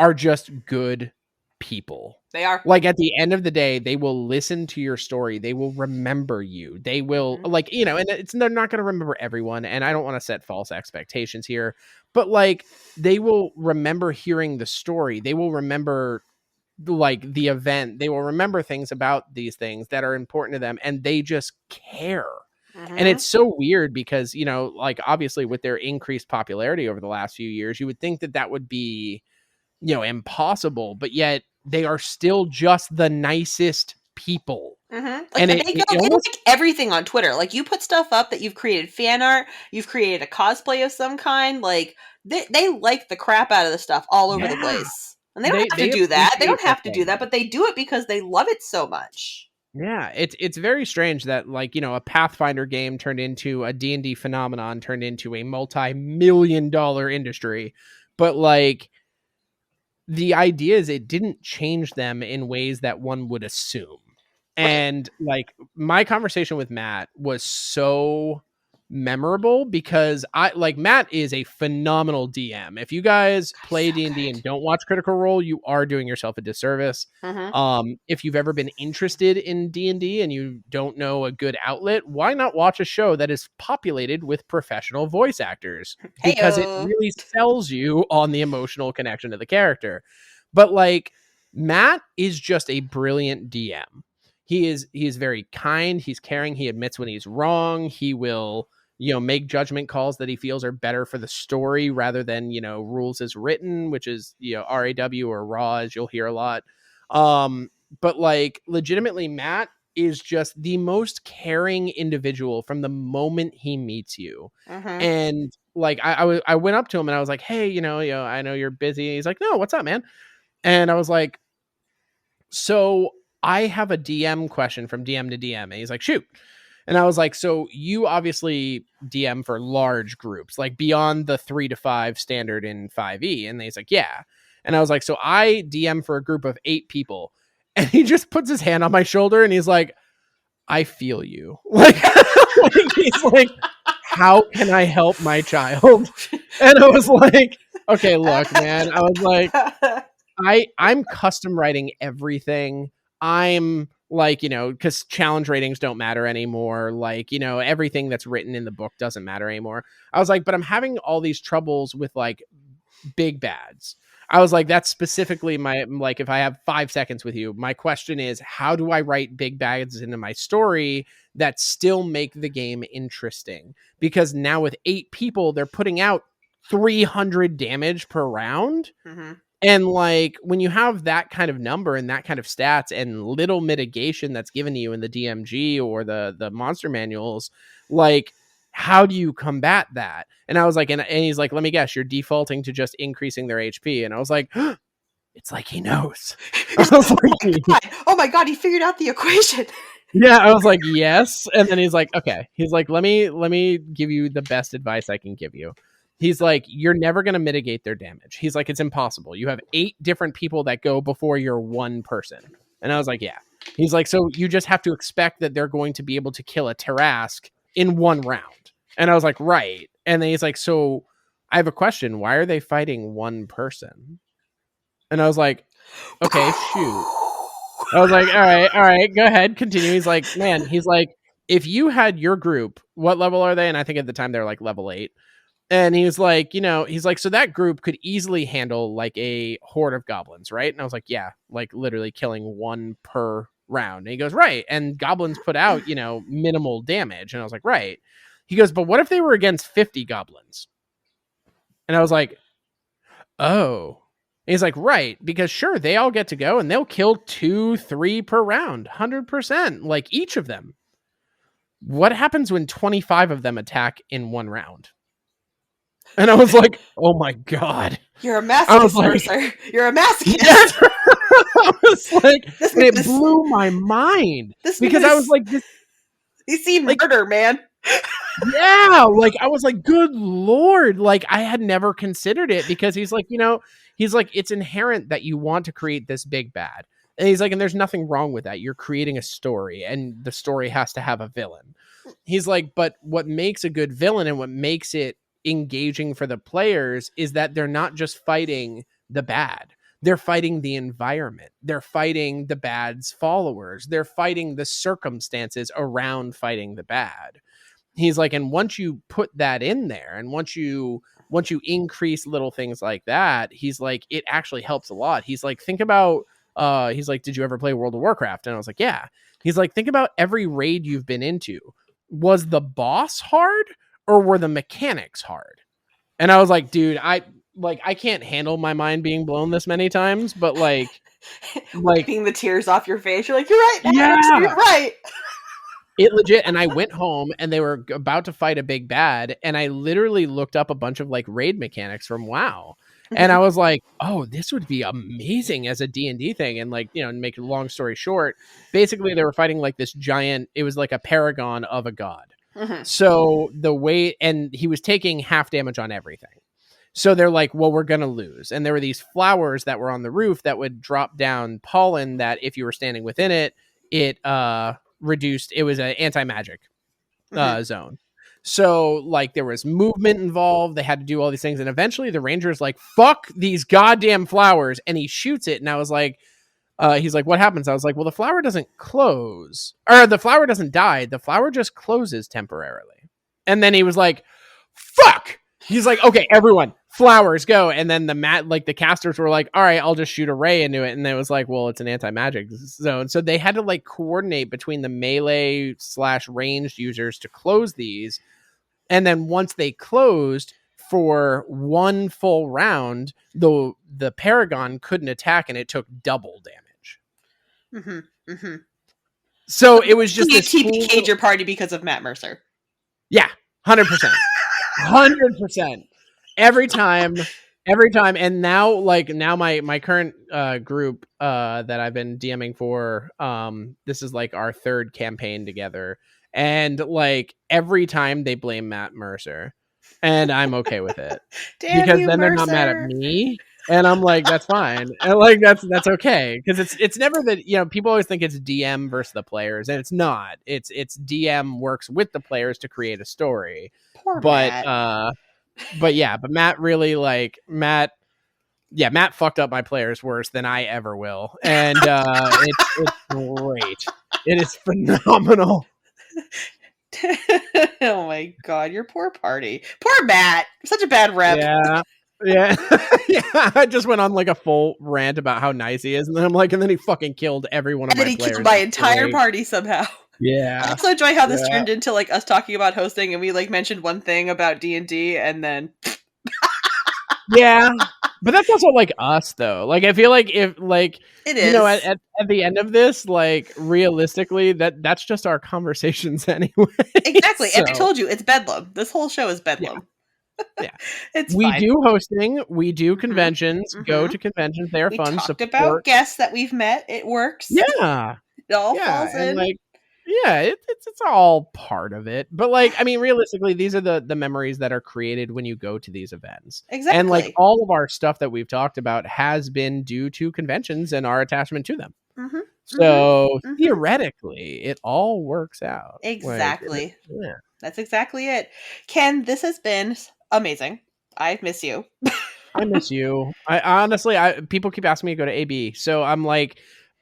are just good people. They are. Like, at the end of the day, they will listen to your story. They will remember you. They will, Mm-hmm. like, and they're not going to remember everyone. And I don't want to set false expectations here, but like, they will remember hearing the story. They will remember like the event. They will remember things about these things that are important to them, and they just care. And Mm-hmm. it's so weird because, like, obviously with their increased popularity over the last few years, you would think that that would be, impossible, but yet they are still just the nicest people. Mm-hmm. Like, And they it almost, like everything on Twitter. Like, you put stuff up that you've created fan art, you've created a cosplay of some kind. Like, they like the crap out of the stuff all over the yeah, place. And they don't have to they do that. They appreciate don't that have to do that, thing. but they do it because they love it so much. Yeah, it's very strange that, like, a Pathfinder game turned into a D&D phenomenon, turned into a multi-million-dollar industry. But like, the idea is it didn't change them in ways that one would assume. Right. And like, my conversation with Matt was so memorable because Matt is a phenomenal DM. If you guys God, he's play so D&D good. and don't watch Critical Role, you are doing yourself a disservice. Mm-hmm. If you've ever been interested in D&D and you don't know a good outlet, why not watch a show that is populated with professional voice actors? Because it Heyo. really sells you on the emotional connection to the character. But like, Matt is just a brilliant DM. He is very kind, he's caring, he admits when he's wrong, he will make judgment calls that he feels are better for the story rather than rules as written, which is RAW or raw, as you'll hear a lot. But like, legitimately, Matt is just the most caring individual from the moment he meets you. Mm-hmm. And like I went up to him and I was like, hey, I know you're busy. He's like, no, what's up, man? And I was like, so I have a DM question from DM to DM. And he's like, shoot. And I was like, so you obviously DM for large groups, like beyond the 3 to 5 standard in 5e. And he's like, yeah. And I was like, so I DM for a group of 8 people. And he just puts his hand on my shoulder and he's like, I feel you. Like he's like, how can I help my child? And I was like, okay, look, man. I was like, I'm custom writing everything. I'm like, because challenge ratings don't matter anymore. Like, everything that's written in the book doesn't matter anymore. I was like, but I'm having all these troubles with like big bads. I was like, that's specifically my, like, if I have 5 seconds with you, my question is, how do I write big bads into my story that still make the game interesting? Because now with 8 people, they're putting out 300 damage per round. Mm-hmm. And like when you have that kind of number and that kind of stats and little mitigation that's given to you in the DMG or the monster manuals, like how do you combat that? And I was like, and he's like, let me guess, you're defaulting to just increasing their HP. And I was like, it's like he knows. I was like, oh my god, he figured out the equation. Yeah, I was like, yes. And then he's like, okay. He's like, let me give you the best advice I can give you. He's like, you're never going to mitigate their damage. He's like, it's impossible. You have 8 different people that go before you're one person. And I was like, yeah. He's like, so you just have to expect that they're going to be able to kill a Tarask in one round. And I was like, right. And then he's like, so I have a question. Why are they fighting one person? And I was like, okay, shoot. I was like, all right, go ahead, continue. He's like, man, he's like, if you had your group, what level are they? And I think at the time they're like level 8. And he was like, he's like, so that group could easily handle like a horde of goblins, right? And I was like, yeah, like literally killing 1 per round. And he goes, right. And goblins put out, minimal damage. And I was like, right. He goes, but what if they were against 50 goblins? And I was like, oh. And he's like, right, because sure, they all get to go and they'll kill 2, 3 per round, 100%, like each of them. What happens when 25 of them attack in one round? And I was like, oh my god. You're a masochist, like, sir. You're a masochist. Yes. I was like, it blew my mind. Because I was like, he's seen murder, man. Yeah, like I was like, good lord, like I had never considered it because he's like, he's like, it's inherent that you want to create this big bad. And he's like, and there's nothing wrong with that. You're creating a story and the story has to have a villain. He's like, but what makes a good villain and what makes it engaging for the players is that they're not just fighting the bad. They're fighting the environment. They're fighting the bad's followers. They're fighting the circumstances around fighting the bad. He's like, and once you put that in there and once you increase little things like that, he's like, it actually helps a lot. He's like, think about, he's like, did you ever play World of Warcraft? And I was like, yeah. He's like, think about every raid you've been into. Was the boss hard or were the mechanics hard? And I was like, dude, I can't handle my mind being blown this many times, but like wiping the tears off your face. You're like, you're right, Alex, yeah, you're right. It legit, and I went home and they were about to fight a big bad, and I literally looked up a bunch of like raid mechanics from WoW, and I was like, oh, this would be amazing as a D&D thing. And like, make a long story short, basically they were fighting like this giant, it was like a paragon of a god. Mm-hmm. So the way, and he was taking half damage on everything. So they're like, well, we're going to lose. And there were these flowers that were on the roof that would drop down pollen that if you were standing within it, it reduced, it was an anti-magic zone. So like there was movement involved. They had to do all these things. And eventually the ranger's like, fuck these goddamn flowers. And he shoots it. And I was like, he's like, what happens? I was like, well, the flower doesn't close, or the flower doesn't die. The flower just closes temporarily. And then he was like, fuck. He's like, okay, everyone, flowers, go. And then the casters were like, all right, I'll just shoot a ray into it. And it was like, well, it's an anti-magic zone. So they had to like coordinate between the melee / ranged users to close these. And then once they closed for one full round, the Paragon couldn't attack and it took double damage. Mm-hmm. Mm-hmm. So it was just You this cool TPK'd your party because of Matt Mercer. Yeah, 100%. 100%. Every time. And now my current group that I've been DMing for, this is like our third campaign together. And like every time they blame Matt Mercer. And I'm okay with it. Damn Because you, then they're not mad at Mercer. me. And I'm like, that's fine. And like that's okay. Because it's never that, people always think it's DM versus the players, and it's not. It's DM works with the players to create a story. Poor But Matt. but Matt really Matt fucked up my players worse than I ever will. And it's great. It is phenomenal. Oh my god, your poor party. Poor Matt. Such a bad rep. Yeah. Yeah. Yeah. I just went on like a full rant about how nice he is. And then I'm like, and then he fucking killed every one of And then my he players. killed my entire party somehow. Yeah. I also enjoy how this turned into like us talking about hosting, and we like mentioned one thing about D&D, and then yeah. But that's also like us though. Like I feel like if like it is at the end of this, like realistically, that's just our conversations anyway. Exactly. So, and I told you it's bedlam. This whole show is bedlam. Yeah. It's we fine. do hosting, we do conventions, Mm-hmm. go to conventions, they're we fun. Talked support. about guests that we've met. It works. Yeah. It all Yeah. falls And in. like it's all part of it. But like, I mean, realistically, these are the memories that are created when you go to these events. Exactly. And like all of our stuff that we've talked about has been due to conventions and our attachment to them. Mm-hmm. So theoretically, it all works out. Exactly. Like, yeah. That's exactly it. Ken, this has been amazing. I miss you. I miss you. I honestly, people keep asking me to go to AB. So I'm like,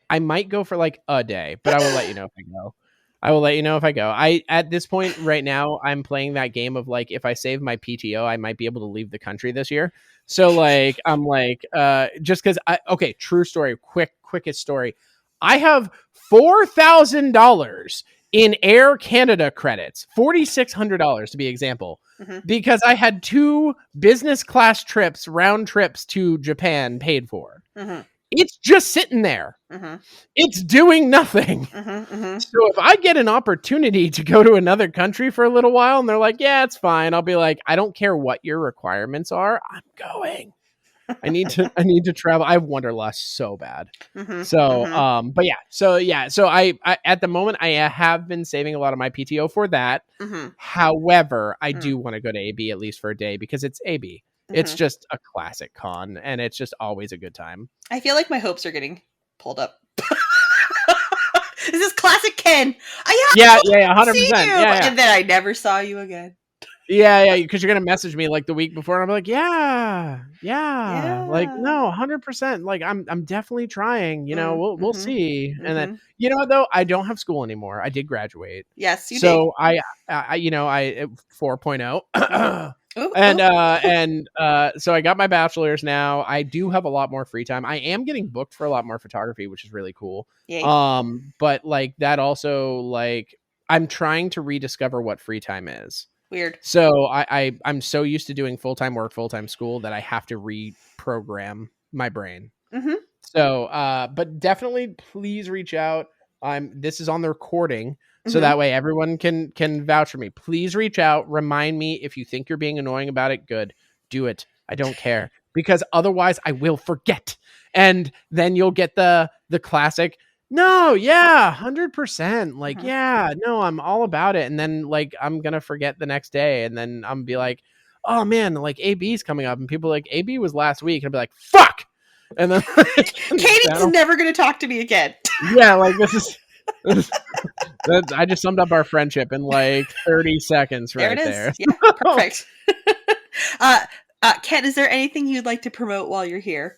I might go for like a day, but I will let you know if I go. I will let you know if I go. At this point right now, I'm playing that game of like, if I save my PTO, I might be able to leave the country this year. So like, I'm like, just because okay, true story, quickest story. I have $4,000 in Air Canada credits, $4,600 to be example, because I had 2 business class trips, round trips to Japan paid for. It's just sitting there. It's doing nothing. So if I get an opportunity to go to another country for a little while and they're like, yeah, it's fine, I'll be like, I don't care what your requirements are, I'm going. I need to travel. I have Wanderlust so bad. But yeah. So I at the moment I have been saving a lot of my PTO for that. However, I do want to go to AB at least for a day because it's AB. It's just a classic con, and it's just always a good time. I feel like my hopes are getting pulled up. This is classic Ken. Yeah, 100%. Yeah. And then I never saw you again. Yeah, because you're gonna message me like the week before, and I'm like, yeah, like no, 100%. Like I'm definitely trying. We'll see. And then though, I don't have school anymore. I did graduate. Yes, you did. So I 4.0. And so I got my bachelor's now. I do have a lot more free time. I am getting booked for a lot more photography, which is really cool. Yay. But like that also, like I'm trying to rediscover what free time is. Weird. So I'm so used to doing full-time work, full-time school that I have to reprogram my brain. So, but definitely please reach out. This is on the recording. So that way everyone can vouch for me. Please reach out. Remind me if you think you're being annoying about it. Good. Do it. I don't care. Because otherwise I will forget. And then you'll get the classic, no, yeah, 100%. Like, yeah, no, I'm all about it. And then like, I'm going to forget the next day. And then I'm be like, oh man, like AB's coming up. And people are like, AB was last week. And I'll be like, fuck. And then Katie's never going to talk to me again. Yeah. Like this is, I just summed up our friendship in like 30 seconds right there. Yeah, perfect. Ken, is there anything you'd like to promote while you're here?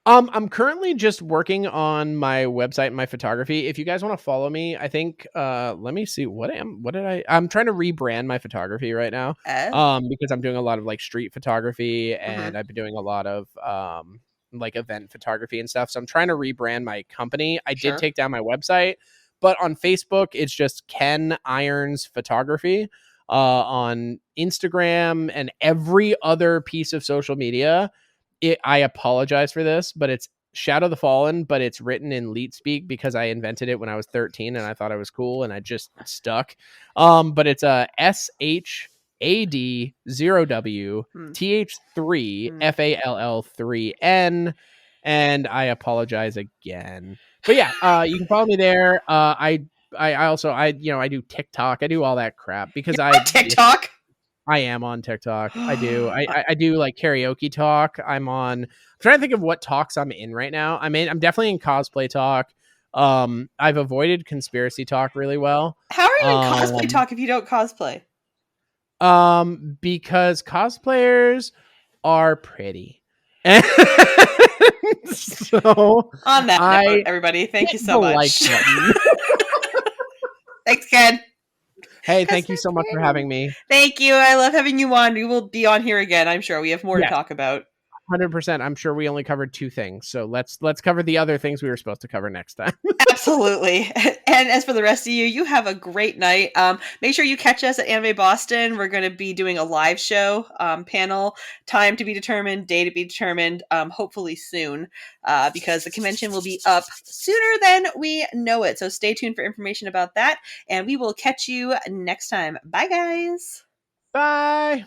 I'm currently just working on my website and my photography. If you guys want to follow me, I think let me see I'm trying to rebrand my photography right now. Because I'm doing a lot of like street photography and I've been doing a lot of like event photography and stuff. So I'm trying to rebrand my company. I did take down my website, but on Facebook it's just Ken Irons Photography. On Instagram and every other piece of social media, I apologize for this, but it's Shadow the Fallen, but it's written in Leet speak because I invented it when I was 13 and I thought I was cool and I just stuck. But it's a SHAD0WTH3FALL3N, and I apologize again. But yeah, you can follow me there. I also I do TikTok. I do all that crap because You're on TikTok. I am on TikTok. I do. I do like karaoke talk. I'm trying to think of what talks I'm in right now. I'm definitely in cosplay talk. I've avoided conspiracy talk really well. How are you in cosplay talk if you don't cosplay? Because cosplayers are pretty. So on that note, everybody, thank you so much. Thanks, Ken. Hey, thank you so much for having me. Thank you. I love having you on. We will be on here again, I'm sure. We have more to talk about. 100%. I'm sure we only covered 2 things. So let's cover the other things we were supposed to cover next time. Absolutely. And as for the rest of you, you have a great night. Make sure you catch us at Anime Boston. We're going to be doing a live show, panel, time to be determined, day to be determined, hopefully soon, because the convention will be up sooner than we know it. So stay tuned for information about that. And we will catch you next time. Bye, guys. Bye.